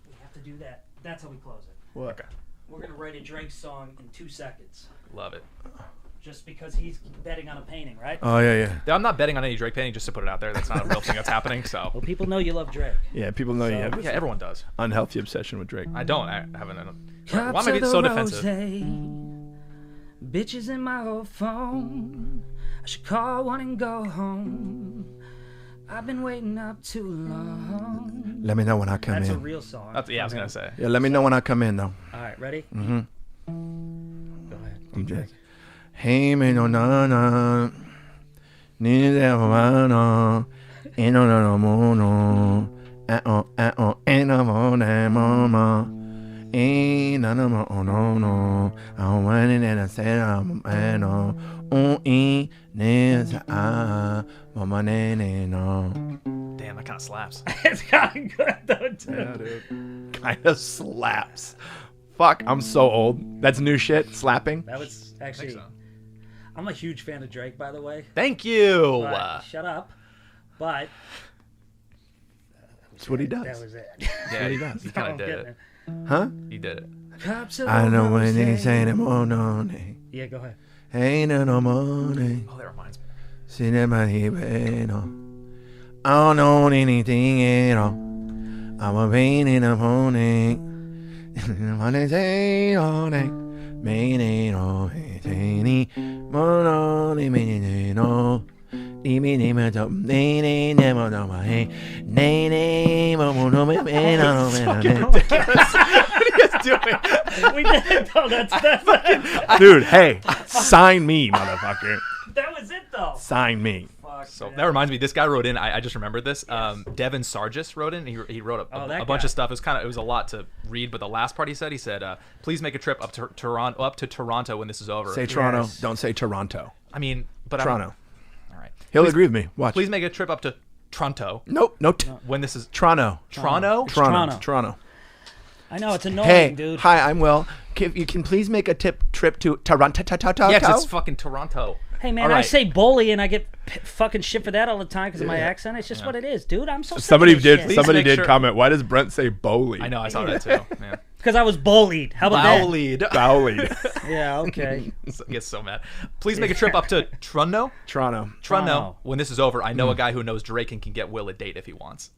S3: We have to do that. That's how we close it.
S2: What?
S4: Okay.
S3: We're going to write a Drake song in 2 seconds.
S4: Love it.
S3: Just because he's betting on a painting, right?
S2: Oh yeah.
S4: I'm not betting on any Drake painting, just to put it out there. That's not a real thing that's happening. So
S3: Well, people know you love Drake.
S2: Yeah, people know you have this
S4: yeah, everyone does.
S2: unhealthy obsession with Drake.
S4: I don't. I haven't. Why am I being so defensive?
S3: Bitches in my old phone. I should call one and go home. I've been waiting up too long.
S2: Let me know when I come
S3: That's
S2: in.
S3: a real song.
S4: Yeah, I was gonna say.
S2: Yeah, let me know when I come in though.
S3: All right, ready?
S2: Mm-hmm.
S3: Go ahead.
S2: I'm just. Hey me no na na. Ni de no. Eno no mo no. Eno mo na mama. No no. I want it and I said I'm no. Mama no.
S4: Damn, that kind of slaps.
S3: It's kind of good, though, too.
S2: Yeah, dude. Kind of slaps. Fuck, I'm so old. That's new shit. Slapping.
S3: That was
S4: I
S3: actually...
S4: think so.
S3: I'm a huge fan of Drake, by the way.
S4: Thank you.
S3: But, shut up. But...
S2: That's what he does.
S3: That was it.
S4: Yeah,
S2: he does.
S4: He kind of did it.
S2: Huh?
S4: He did it.
S2: I know when they say them all no.
S3: Yeah, go ahead.
S2: Ain't no money.
S4: Oh, that reminds me.
S2: See them no. I don't know anything at all. I'm a pain in the morning. When they say all day. Meaning all any more meaning no.
S3: We did it, though. That's
S2: Dude, hey, sign me, motherfucker.
S3: that was it, though.
S2: Sign me.
S3: Fuck,
S4: So
S3: man.
S4: that reminds me. This guy wrote in. I just remembered this. Devin Sargis wrote in. He wrote
S3: Oh,
S4: a
S3: that
S4: bunch
S3: guy.
S4: of stuff. It was a lot to read. But the last part he said, please make a trip up to Toronto when this is over.
S2: Say Toronto.
S3: Yes.
S2: Don't say Toronto.
S4: I mean, but
S2: Toronto.
S4: All right.
S2: He'll agree with me. Watch.
S4: Please make a trip up to Toronto
S2: Nope. No.
S4: when this is
S2: Toronto.
S4: Toronto.
S3: Toronto.
S2: Toronto.
S3: I know, it's annoying,
S2: Hey,
S3: dude.
S2: hi, I'm Will. You can please make a trip to Toronto.
S4: Yeah, 'cause it's fucking Toronto.
S3: Hey, man,
S4: All
S3: I
S4: right.
S3: say bully, and I get fucking shit for that all the time because of my accent. It's just what it is, dude. I'm so sick
S2: Somebody
S3: of this
S2: did.
S3: shit.
S2: Somebody
S4: make
S2: did
S4: sure-
S2: comment. Why does Brent say bowley?
S4: I know. I saw that too. Man.
S3: Because I was bullied. How about that?
S4: Bowled.
S2: Bowley.
S3: Yeah, okay.
S4: Gets so mad. Please make a trip up to Toronto.
S2: Toronto.
S4: Toronto. When this is over, I know a guy who knows Drake and can get Will a date if he wants.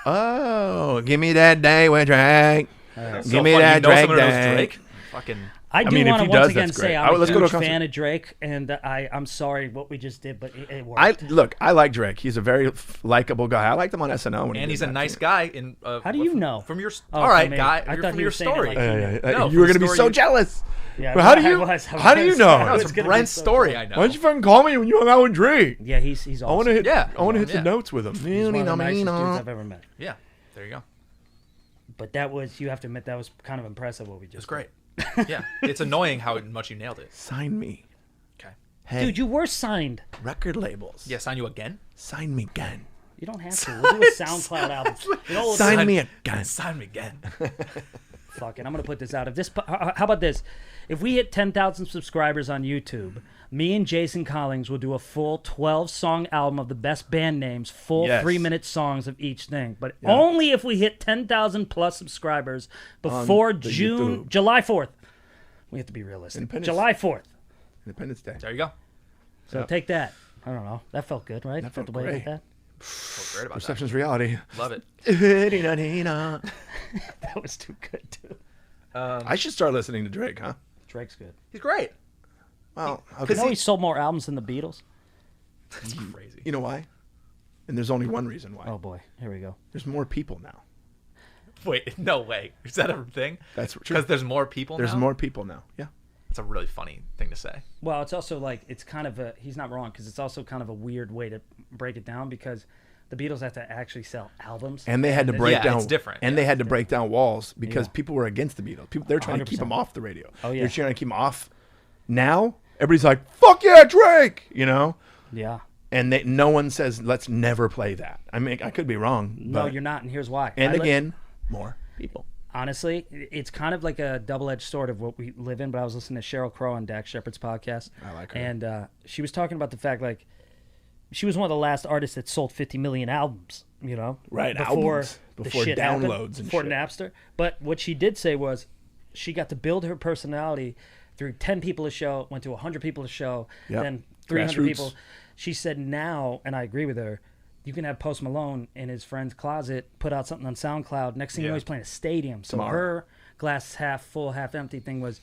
S2: Oh, give me that day with Drake.
S4: So
S2: Give me
S4: funny.
S2: that
S4: You know
S2: Drake
S4: someone who knows
S2: day.
S4: Drake? Fucking.
S3: I do
S2: mean, if
S3: want to
S2: he
S3: once
S2: does,
S3: again
S2: that's
S3: say
S2: great.
S3: I'm
S2: Let's
S3: a
S2: go to a
S3: huge
S2: concert.
S3: fan of Drake, and I'm sorry what we just did, but it worked.
S2: I like Drake. He's a very likable guy. I liked him on SNL. When he
S4: And
S2: did
S4: he's a
S2: that
S4: nice
S2: too.
S4: guy. In
S3: How do you know?
S4: From your?
S3: Oh,
S4: all right,
S3: from me.
S4: guy.
S3: I
S4: You're
S3: thought
S4: from
S3: you
S4: your
S3: were saying it
S4: story.
S3: like-
S2: Yeah.
S4: No,
S2: You were
S4: from
S2: gonna
S4: the
S2: be
S4: story
S2: so
S4: you-
S2: jealous.
S3: Yeah,
S2: But how do
S3: I
S2: you?
S3: was.
S2: How do you know?
S3: I
S4: No,
S3: was
S4: it's
S3: gonna be
S4: Brent's
S3: so
S4: story.
S3: jealous.
S4: I know.
S2: Why don't you fucking call me when you hung out with Drake?
S3: Yeah, he's awesome.
S2: I want to hit.
S4: Yeah.
S2: I want to hit
S4: Yeah.
S2: the notes with him.
S3: He's one of the nicest dudes I've ever met.
S4: Yeah. There you go.
S3: But that was, you have to admit, that was kind of impressive what we just
S4: It's great. Yeah. It's annoying how much you nailed it.
S2: Sign me.
S4: Okay.
S2: Hey,
S3: Dude, you were signed.
S2: record labels.
S4: Yeah. Sign you again.
S2: Sign me again.
S3: You don't have to. We'll do a SoundCloud album. You know,
S2: Sign me again.
S4: Sign me again.
S3: Fuck it. I'm going to put this out. If this, how about this? If we hit 10,000 subscribers on YouTube, me and Jason Collings will do a full 12-song album of the best band names, full
S2: Yes.
S3: 3-minute songs of each thing. But only if we hit 10,000 plus subscribers before
S2: the
S3: June,
S2: YouTube.
S3: July 4th. We have to be realistic.
S2: Independence.
S3: July 4th.
S2: Independence Day.
S4: There you go.
S3: So
S2: Yep.
S3: take that. I don't know. That felt good, right?
S2: That felt
S3: the way I did
S2: great.
S3: that.
S4: Feel great about
S2: Perception's reality.
S4: that. Love it.
S3: That was too good, too.
S2: I should start listening to Drake, huh?
S3: Drake's good.
S4: He's great.
S2: Well,
S3: You know he sold more albums than the Beatles?
S4: That's crazy.
S2: you know why? And there's only one reason why.
S3: Oh, boy. Here we go.
S2: There's more people now.
S4: Wait, no way. Is that a thing?
S2: That's true.
S4: Because there's more people
S2: There's
S4: now?
S2: more people now. Yeah.
S4: That's a really funny thing to say.
S3: Well, it's also like, it's kind of a, he's not wrong, because it's also kind of a weird way to break it down, because the Beatles have to actually sell albums.
S2: And they had to break
S4: Yeah,
S2: down.
S4: it's different.
S2: And
S4: Yeah,
S2: they had to break down walls because
S3: Yeah.
S2: people were against the Beatles. They're trying to keep
S3: 100%.
S2: them off the radio.
S3: Oh, yeah.
S2: They're trying to keep them off. Now everybody's like, "Fuck yeah, Drake!" You know.
S3: Yeah.
S2: And no one says, "Let's never play that." I mean, I could be wrong.
S3: No,
S2: but-
S3: you're not, and here's why.
S2: And
S3: I li-
S2: again, more people.
S3: honestly, it's kind of like a double-edged sword of what we live in. But I was listening to Sheryl Crow on Dax Shepard's podcast.
S2: I like her.
S3: And she was talking about the fact, like, she was one of the last artists that sold 50 million albums, you know?
S2: Right,
S3: before
S2: albums.
S3: the
S2: Before
S3: shit
S2: downloads
S3: happened,
S2: and
S3: before
S2: shit.
S3: Napster. But what she did say was she got to build her personality through 10 people a show, went to 100 people a show,
S2: Yep.
S3: then 300
S2: Grassroots.
S3: people. She said now, and I agree with her, you can have Post Malone in his friend's closet, put out something on SoundCloud. Next thing you know, he's playing a stadium. So
S2: Tomorrow.
S3: her glass half full, half empty thing was,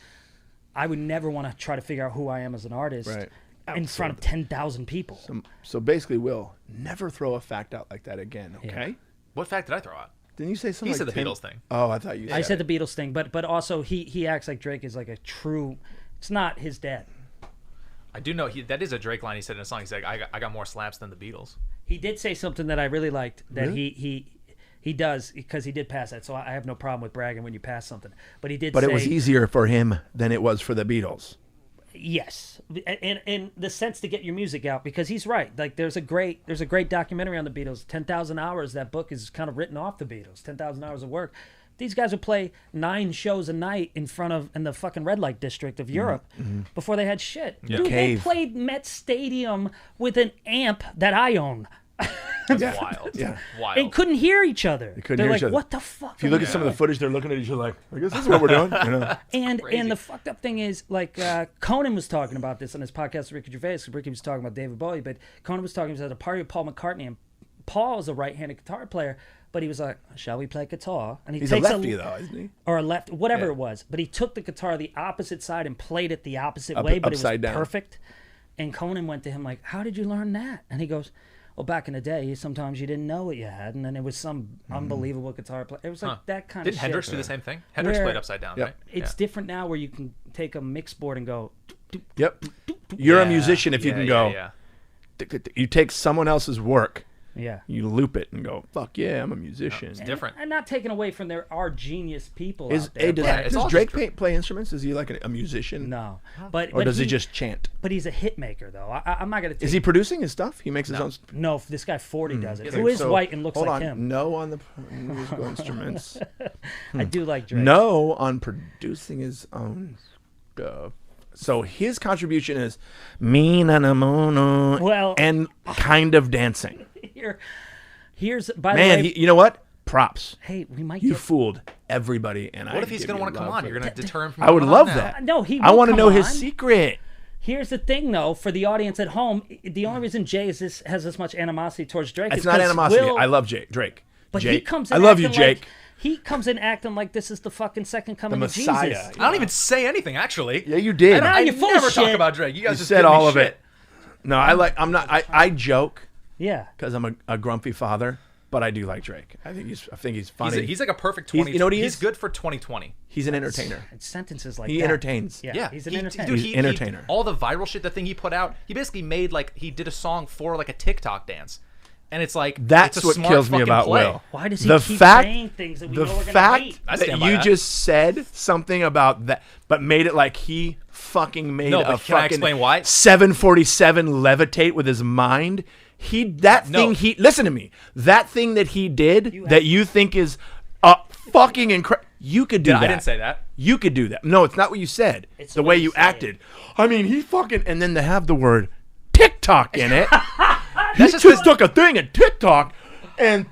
S3: I would never want to try to figure out who I am as an artist
S2: Right.
S3: in front of 10,000 people.
S2: So basically, Will, never throw a fact out like that again, okay?
S4: What fact did I throw out?
S2: Didn't you say something
S4: He said
S2: like
S4: the
S2: 10
S4: Beatles thing.
S2: Oh, I thought you said
S3: I said
S2: it.
S3: the Beatles thing, but also he acts like Drake is like a true. It's not his dad.
S4: I do know that is a Drake line he said in a song. He said, I got more slaps than the Beatles.
S3: He did say something that I really liked. That he does, because he did pass that. So I have no problem with bragging when you pass something. But he did.
S2: But
S3: say,
S2: it was easier for him than it was for the Beatles.
S3: Yes, in the sense to get your music out, because he's right. Like there's a great documentary on the Beatles, 10,000 Hours. That book is kind of written off the Beatles, 10,000 hours of work. These guys would play 9 shows a night in the fucking red light district of Europe before they had shit.
S2: Yeah.
S3: Dude,
S2: Cave.
S3: they played Met Stadium with an amp that I own.
S4: That's wild.
S2: Yeah.
S4: Wild.
S3: They couldn't hear each other.
S2: They couldn't
S3: They're
S2: hear
S3: like,
S2: each other.
S3: what the fuck?
S2: If you look at some of the footage, they're looking at each other like, I guess this is what we're doing. You know?
S3: And the fucked up thing is, like, Conan was talking about this on his podcast with Ricky Gervais. Ricky was talking about David Bowie, but Conan was talking about a party with Paul McCartney, and Paul is a right-handed guitar player, but he was like, shall we play guitar? And
S2: He's a
S3: takes
S2: lefty, though, isn't he?
S3: or a left, whatever
S4: Yeah.
S3: it was. But he took the guitar the opposite side and played it the opposite way, but it was
S2: upside down.
S3: perfect. And Conan went to him like, how did you learn that? And he goes, well, back in the day, sometimes you didn't know what you had, and then it was some unbelievable guitar player. It was like that kind
S4: Didn't
S3: of
S4: Hendrix
S3: shit.
S4: do the same thing? Hendrix
S3: Where-
S4: played upside down,
S2: Yep.
S4: right?
S3: It's different now where you can take a mix board and go,
S2: Yep. You're a
S4: Yeah.
S2: musician if you
S4: Yeah,
S2: can
S4: yeah,
S2: go,
S4: yeah.
S2: you take someone else's work,
S3: yeah.
S2: you loop it and go, fuck yeah, I'm a musician.
S4: It's different.
S3: And not taking away from there are genius people
S2: Is,
S3: out there.
S2: hey, does,
S3: but-
S4: it's all
S2: does Drake
S4: just-
S2: play instruments? Is he like a musician?
S3: no, but
S2: Or does he just chant?
S3: But he's a hit maker, though. I'm not gonna. Take,
S2: Is he producing his stuff? He makes his own.
S3: No, this guy 40 does it.
S4: He's
S3: Who
S4: like,
S3: is
S2: So,
S3: white and looks
S2: hold
S3: like
S2: on.
S3: him?
S2: No on the musical instruments.
S3: I do like Drake.
S2: No on producing his own stuff. So his contribution is me na na mono
S3: Well-
S2: and kind of dancing.
S3: Here's by
S2: Man,
S3: the way.
S2: you know what? Props.
S3: Hey, we might
S2: You
S3: get.
S2: fooled everybody. And
S4: What if he's going to want to come on? You're going to deter him from
S2: I would
S4: coming
S2: love
S4: on now.
S2: that.
S3: No, he.
S2: I
S3: will
S2: want to
S3: come
S2: know his
S3: on.
S2: secret.
S3: Here's the thing, though, for the audience at home, the only reason Jay has this much animosity towards Drake
S2: It's
S3: is
S2: not
S3: 'cause
S2: animosity.
S3: Will-
S2: I love Drake.
S3: But
S2: Jake.
S3: he comes in
S2: I love you,
S3: acting like-
S2: Jake.
S3: he comes in acting like this is the fucking second coming
S2: The
S3: of
S2: Messiah.
S3: Jesus.
S4: I don't even say anything, actually.
S2: Yeah, you did.
S3: Now
S4: I
S3: you're full of
S4: never talk
S3: shit.
S4: about Drake. You guys
S2: You
S4: just
S2: said
S4: give me
S2: all of
S4: shit.
S2: it. No, I'm not. I joke
S3: Yeah.
S2: because I'm a grumpy father, but I do like Drake. I think he's funny.
S4: He's like a perfect
S2: He's-
S4: 20.
S2: you know what he
S4: He's
S2: is?
S4: good for 2020.
S2: He's an entertainer.
S3: It's sentences like
S2: He
S3: that.
S2: entertains.
S3: Yeah,
S4: Yeah,
S3: he's an
S4: he-
S3: entertainer.
S4: Dude,
S2: He's entertainer.
S4: all the viral shit, the thing he put out, he basically made he did a song for like a TikTok dance, and it's like
S2: That's
S4: it's a
S2: what
S4: smart
S2: kills me
S4: fucking
S2: about
S4: play.
S2: Will.
S3: Why does he
S2: The
S3: keep
S2: fact-
S3: saying things that we
S2: The
S3: know we're gonna
S2: fact
S3: hate?
S4: I
S2: that
S4: stand by
S2: you
S4: that.
S2: just said something about that, but made it like he fucking made
S4: No,
S2: a
S4: but can I
S2: fucking
S4: explain why?
S2: 747 levitate with his mind. Listen to me. That thing that he did that you think is fucking incredible. You could do that.
S4: I didn't say that.
S2: You could do that. No, it's not what you said.
S3: It's
S2: the way you
S3: said it.
S2: acted. I mean, he fucking, and then to have the word TikTok in it. he
S4: That's
S2: just
S4: just
S2: took a thing at TikTok and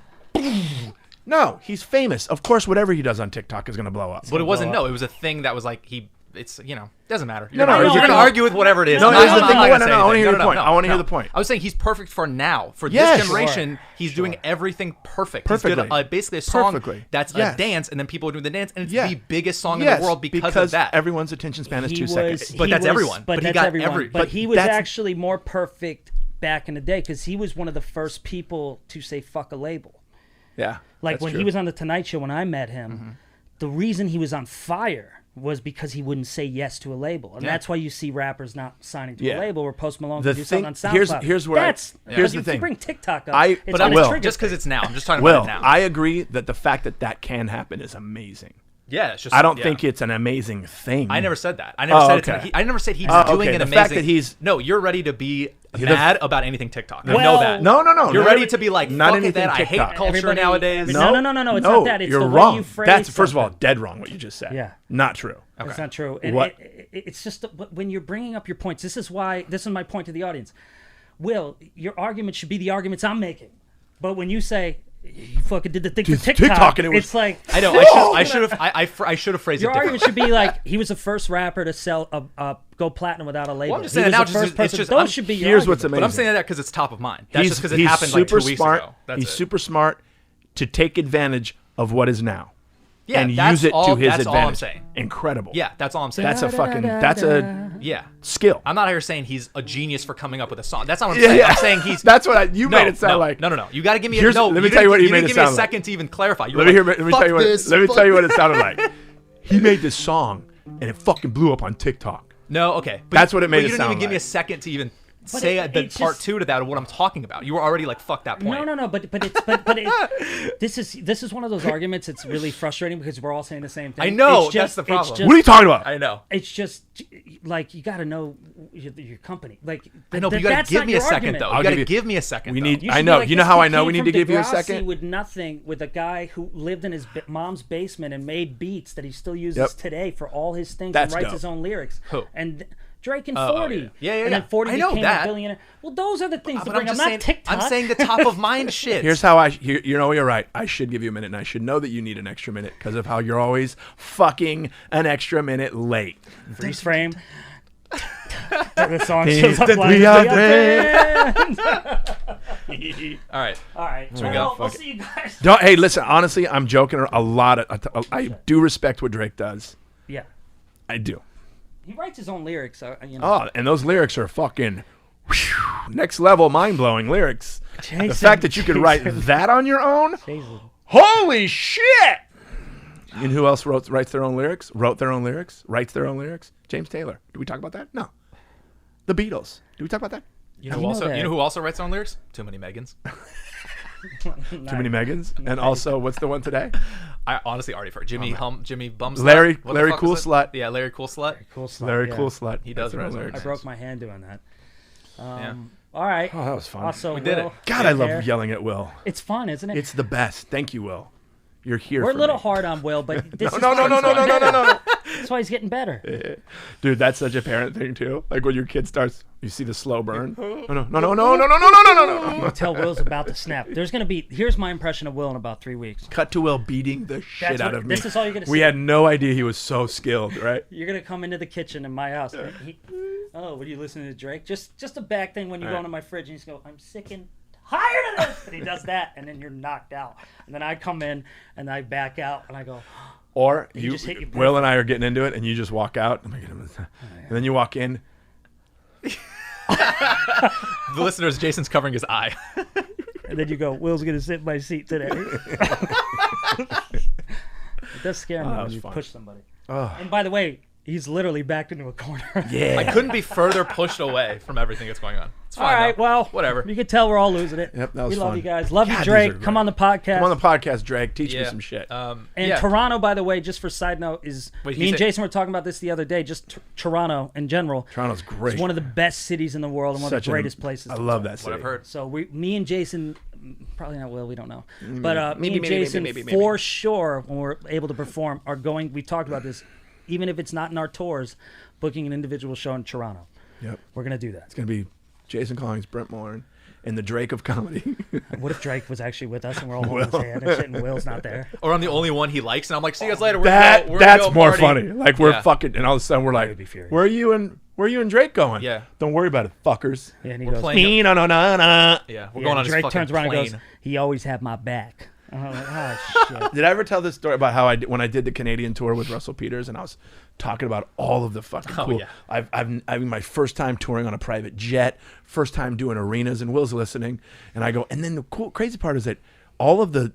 S2: no, he's famous. Of course, whatever he does on TikTok is going to blow up.
S4: But it wasn't. No, it was a thing that was like it's doesn't matter.
S2: No,
S4: You're
S2: I
S4: gonna
S2: know.
S4: argue with whatever it is.
S2: No,
S4: I'm
S2: here's
S4: not-
S2: the
S4: I'm
S2: thing.
S4: not
S2: No,
S4: gonna
S2: no,
S4: say
S2: no, I wanna
S4: anything.
S2: hear the point. I wanna hear the point.
S4: I was saying he's perfect for now. For
S2: Yes.
S4: this generation, he's doing everything perfect. He's
S2: Perfectly.
S4: good, basically a song
S2: Perfectly.
S4: that's
S2: Yes.
S4: a dance, and then people are doing the dance, and it's
S2: Yeah.
S4: the biggest song
S2: Yes,
S4: in the world because of that.
S2: everyone's attention span is
S3: He
S2: 2
S3: was-
S2: seconds.
S4: But
S3: he
S4: that's
S3: was-
S4: everyone.
S3: But
S4: But he
S3: that's
S4: got
S3: everyone.
S4: every-
S3: But
S2: but
S3: he was
S2: that's-
S3: actually more perfect back in the day because he was one of the first people to say "fuck a label."
S2: Yeah,
S3: Like
S2: that's
S3: when
S2: true.
S3: he was on the Tonight Show when I met him, the reason he was on fire was because he wouldn't say yes to a label, and
S4: Yeah.
S3: that's why you see rappers not signing to
S2: Yeah.
S3: a label. Where Post Malone
S2: The
S3: can do something on
S2: thing- here's-
S3: SoundCloud.
S2: here's where
S3: that's
S2: here's the
S3: you
S2: thing.
S3: bring TikTok up.
S2: I-
S3: it's
S2: but
S3: on
S2: I
S3: a
S2: will.
S3: trigger
S4: Just because
S3: thing.
S4: it's now. I'm just talking
S2: Will,
S4: about it now.
S2: I agree that the fact that can happen is amazing.
S4: Yeah, it's just.
S2: I don't
S4: yeah.
S2: think it's an amazing thing.
S4: I never said that. I never said
S2: okay.
S4: I never said he's
S2: Oh,
S4: doing
S2: okay.
S4: an
S2: The
S4: amazing.
S2: fact that he's-
S4: no, you're ready to be mad about anything TikTok. I
S3: Well,
S4: know that.
S2: No.
S4: You're
S2: not
S4: ready
S2: every-
S4: to be like,
S2: not
S4: fuck
S2: anything
S4: that. I hate
S2: TikTok.
S4: culture
S3: Everybody-
S4: nowadays.
S3: No, it's not that. It's
S2: you're
S3: the way
S2: wrong.
S3: you phrase
S2: That's first of all
S3: something.
S2: dead wrong what you just said.
S3: Yeah.
S2: Not true.
S3: That's not true. And
S2: What?
S3: it's just when you're bringing up your points. This is my point to the audience. Will, your argument should be the arguments I'm making. But when you say you fucking did the thing for TikTok,
S2: and it was-
S3: it's like
S4: I know. I should have phrased
S3: your
S4: it
S3: argument
S4: differently.
S3: should be like he was the first rapper to sell go platinum without a label.
S4: I'm just
S3: He
S4: saying
S3: was
S4: now
S3: the
S4: just-
S3: first
S4: it's
S3: person.
S4: just-
S3: Those
S4: I'm-
S3: should be your
S2: Here's what's
S3: arguments.
S2: amazing.
S4: But I'm saying that because it's top of mind. That's just because it
S2: he's
S4: happened like 2
S2: super
S4: weeks
S2: smart.
S4: ago. That's
S2: He's
S4: it.
S2: super smart to take advantage of what is now.
S4: Yeah,
S2: and
S4: that's
S2: use it
S4: all-
S2: to his
S4: that's
S2: advantage.
S4: all I'm saying.
S2: Incredible.
S4: Yeah, that's all I'm saying.
S2: That's a
S4: yeah.
S2: skill.
S4: I'm not here saying he's a genius for coming up with a song. That's not what I'm
S2: Yeah,
S4: saying.
S2: yeah.
S4: I'm saying he's.
S2: That's what you made it sound
S4: no,
S2: like.
S4: No. You got to give me.
S2: Here's-
S4: No.
S2: let me tell you what you made it
S4: didn't give me a
S2: sound like.
S4: second to even clarify. You
S2: Let
S4: were
S2: me
S4: like,
S2: let me tell you what.
S4: "Fuck this,
S2: Let me
S4: fuck
S2: tell you what it sounded like. He made this song and it fucking blew up on TikTok.
S4: No, okay. But
S2: That's what it made
S4: but
S2: it
S4: you didn't
S2: sound
S4: even give me a
S2: like.
S4: second to even
S3: But
S4: say
S3: it-
S4: the
S3: it's
S4: part
S3: just-
S4: 2 to that of what I'm talking about. You were already like, fuck that point.
S3: No. But this is one of those arguments. It's really frustrating because we're all saying the same thing.
S4: I know,
S3: It's just-
S4: that's the problem.
S3: it's just-
S2: What are you talking about?
S4: I know.
S3: It's just like you got to know your company. Like
S4: I know, but you got
S3: that's
S4: to give
S3: not
S4: me a
S3: your
S4: second
S3: argument.
S4: though.
S2: I'll
S4: You got
S2: give
S4: to
S2: you-
S4: give me a second.
S2: We
S4: though.
S2: need-
S3: You
S2: I
S3: should be
S2: know.
S3: like,
S2: You know
S3: this
S2: how
S3: kid
S2: I know we
S3: came
S2: need to
S3: from
S2: give you a
S3: Degrassi
S2: second?
S3: with nothing, with a guy who lived in his mom's basement and made beats that he still uses
S2: Yep.
S3: today for all his things
S2: That's
S3: and writes
S2: dope.
S3: his own lyrics.
S4: Who?
S3: And Drake and
S4: Oh,
S3: 40.
S4: yeah.
S3: And then 40
S4: I know
S3: became
S4: that.
S3: a billionaire. Well, those are the things to
S4: But
S3: bring
S4: I'm
S3: up,
S4: just
S3: not
S4: saying.
S3: TikTok.
S4: I'm saying the top of mind shit.
S2: Here's how you know you're right. I should give you a minute, and I should know that you need an extra minute because of how you're always fucking an extra minute late.
S3: freeze frame. The song shows up
S2: We
S3: like
S2: are
S3: "We are
S2: there."
S3: friends."
S4: All right.
S3: All right.
S4: we
S3: Well,
S4: go.
S3: we'll
S2: Fuck
S3: see you guys.
S2: Don't, hey, listen. Honestly, I'm joking a lot. I do respect what Drake does.
S3: Yeah.
S2: I do.
S3: He writes his own lyrics. You know.
S2: Oh, and those lyrics are fucking next level, mind blowing lyrics. The
S3: Jason,
S2: fact that you could write
S3: Jason.
S2: that on your own,
S3: Jason.
S2: holy shit! And who else writes their own lyrics? Wrote their own lyrics? Writes their own lyrics? James Taylor. Did we talk about that? No. The Beatles. Did we talk about that?
S4: You know,
S3: You
S4: who
S3: know
S4: also,
S3: that-
S4: you know who also writes their own lyrics? Too many Megans.
S2: Too many Megans. And also, what's the one today?
S4: I honestly already forgot. Jimmy Bum Slut.
S2: Larry-
S4: What the
S2: Larry
S4: fuck
S2: Cool
S4: was it?
S2: Slut.
S4: Yeah, Larry Cool Slut.
S3: Cool stuff.
S2: Larry
S3: yeah.
S2: Cool Slut.
S4: He does
S2: That's
S4: write
S2: right,
S4: his
S2: Larry.
S3: I broke my hand doing that.
S4: Yeah.
S3: All right.
S2: Oh, that was fun.
S3: Also,
S4: We did
S3: Will,
S4: it.
S2: God, I love
S3: there.
S2: yelling at Will.
S3: It's fun, isn't it?
S2: It's the best. Thank you, Will. You're here
S3: We're a
S2: for
S3: little
S2: me.
S3: hard on Will, but this is
S2: No.
S3: That's why he's getting better.
S2: Dude, that's such a parent thing too. Like when your kid starts, you see the slow burn. No.
S3: You tell Will's about to snap. Here's my impression of Will in about 3 weeks.
S2: Cut to Will beating the shit
S3: That's
S2: out
S3: what-
S2: of me.
S3: this is all you're gonna
S2: We
S3: see.
S2: had no idea he was so skilled, right?
S3: You're gonna come into the kitchen in my house. And what are you listening to Drake? Just a back thing when you go
S2: right.
S3: into my fridge and you just go, I'm sick and tired of this. And he does that, and then you're knocked out. And then I come in and I back out and I go,
S2: Or
S3: You just hit your
S2: Will and I are getting into it, and you just walk out, and then you walk in.
S4: The listeners, Jason's covering his eye.
S3: and then you go, Will's gonna sit in my seat today. It does scare me
S2: that
S3: when
S2: was
S3: you
S2: fun.
S3: push somebody.
S2: Oh,
S3: And by the way, he's literally backed into a corner.
S2: yeah.
S4: I couldn't be further pushed away from everything that's going on. It's
S3: All
S4: fine.
S3: right,
S4: though.
S3: well,
S4: whatever.
S3: You can tell we're all losing it.
S2: Yep, that was
S3: we love
S2: fun.
S3: you guys. Love
S2: God,
S3: you,
S2: these
S3: Drake.
S2: are
S3: Come
S2: great.
S3: on the podcast.
S2: Come on the podcast, Drake. Teach me
S4: Yeah.
S2: some shit.
S3: And
S4: yeah.
S3: Toronto, by the way, just for side note, is
S4: Wait,
S3: me
S4: you
S3: and
S4: say-
S3: Jason were talking about this the other day. Just Toronto in general.
S2: Toronto's great.
S3: It's one of the best cities in the world and one of the greatest places.
S2: I
S3: to
S2: love
S3: live.
S2: that city.
S4: What I've heard.
S3: So me and Jason, probably not Will, we don't know, but me and
S2: maybe,
S3: Jason
S2: maybe.
S3: for sure when we're able to perform are going. We've talked about this, even if it's not in our tours, booking an individual show in Toronto.
S2: Yep.
S3: We're gonna do that.
S2: It's gonna be Jason Collings, Brent Morin, and the Drake of comedy.
S3: What if Drake was actually with us and we're all holding his hand and shit, and Will's not there?
S4: Or I'm the only one he likes, and I'm like, see you guys later.
S2: That's more funny. Like we're
S4: Yeah.
S2: fucking, and all of a sudden we're like,
S3: would be furious.
S2: where are you and Drake going?
S4: Yeah.
S2: Don't worry about it, fuckers.
S3: Yeah, and he
S4: We're
S3: goes,
S4: playing-
S2: No.
S4: Yeah, we're
S3: yeah,
S4: going on his
S3: Drake
S4: fucking
S3: turns around
S4: plane.
S3: and goes, he always had my back. And I'm like, oh, shit.
S2: Did I ever tell this story about how when I did the Canadian tour with Russell Peters and I was talking about all of the fucking cool.
S4: yeah.
S2: I've my first time touring on a private jet, first time doing arenas, and Will's listening, and I go, and then the crazy part is that all of the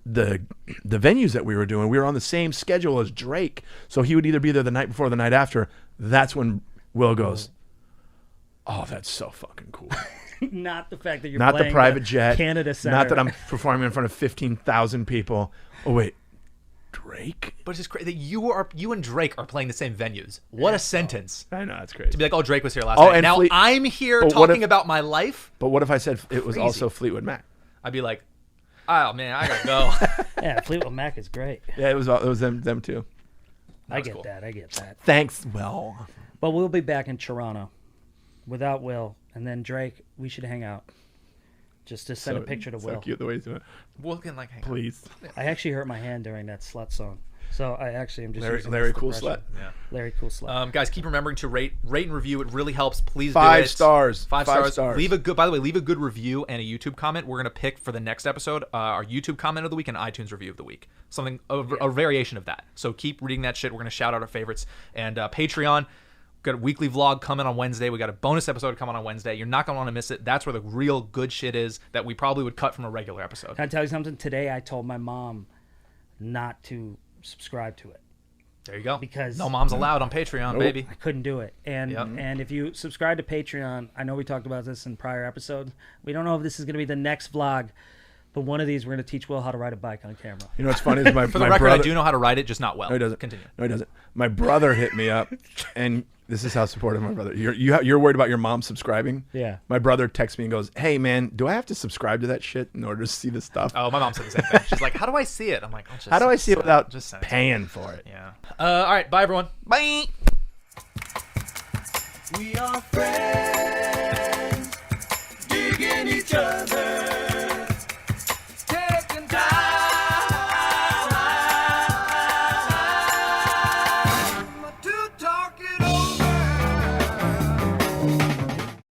S2: venues that we were doing, we were on the same schedule as Drake, so he would either be there the night before or the night after. That's when Will goes, oh, that's so fucking cool.
S3: Not the fact that you're
S2: Not the
S3: playing
S2: private jet.
S3: Canada Center.
S2: Not that I'm performing in front of 15,000 people. Oh, wait. Drake?
S4: But it's just crazy that you and Drake are playing the same venues. What a sentence.
S2: I know, it's crazy.
S4: To be like, oh, Drake was here last
S2: Oh,
S4: night.
S2: and
S4: Now I'm here
S2: But what
S4: talking
S2: if-
S4: about my life.
S2: But what if I said it was
S4: Crazy.
S2: also Fleetwood Mac?
S4: I'd be like, oh man, I gotta go.
S3: Yeah, Fleetwood Mac is great.
S2: Yeah, it was them too.
S3: I
S4: was
S3: get
S4: cool.
S3: that. I get that.
S2: Thanks, Will.
S3: But we'll be back in Toronto without Will, and then Drake. We should hang out. Just to send a picture to
S2: so
S3: Will.
S2: Cute the way he's doing it.
S4: We'll can like hang out.
S2: Please.
S3: I actually hurt my hand during that slut song, so I actually am just using
S2: Larry
S3: this
S2: Cool
S3: depression.
S2: Slut.
S4: Yeah.
S3: Larry Cool Slut.
S4: Guys, keep remembering to rate and review. It really helps. Please do
S2: 5
S4: it.
S2: stars.
S4: 5
S2: 5
S4: stars.
S2: stars.
S4: Leave a good. By the way, leave a good review and a YouTube comment. We're gonna pick for the next episode our YouTube comment of the week and iTunes review of the week. Something a variation of that. So keep reading that shit. We're gonna shout out our favorites and Patreon. Got a weekly vlog coming on Wednesday. We got a bonus episode coming on Wednesday. You're not gonna want to miss it. That's where the real good shit is that we probably would cut from a regular episode.
S3: Can I tell you something? Today I told my mom not to subscribe to it.
S4: There you go.
S3: Because-
S4: no mom's allowed on Patreon, baby.
S3: I couldn't do it. And
S4: Yep.
S3: and if you subscribe to Patreon, I know we talked about this in prior episodes. We don't know if this is going to be the next vlog, but one of these we're going to teach Will how to ride a bike on camera.
S2: You know what's funny is my
S4: For the
S2: my
S4: record,
S2: brother.
S4: I do know how to write it, just not well.
S2: No, he doesn't.
S4: Continue.
S2: No, he doesn't. My brother hit me up, and this is how supportive my brother. You're worried about your mom subscribing.
S3: Yeah.
S2: My brother texts me and goes, "Hey man, do I have to subscribe to that shit in order to see the stuff?
S4: Oh, my mom said the same thing. She's like, "How do I see it?" I'm like, "I'll just
S2: How do I see it without
S4: just send it."
S2: paying for it?"
S4: Yeah. All right. Bye, everyone.
S2: Bye.
S1: We are friends.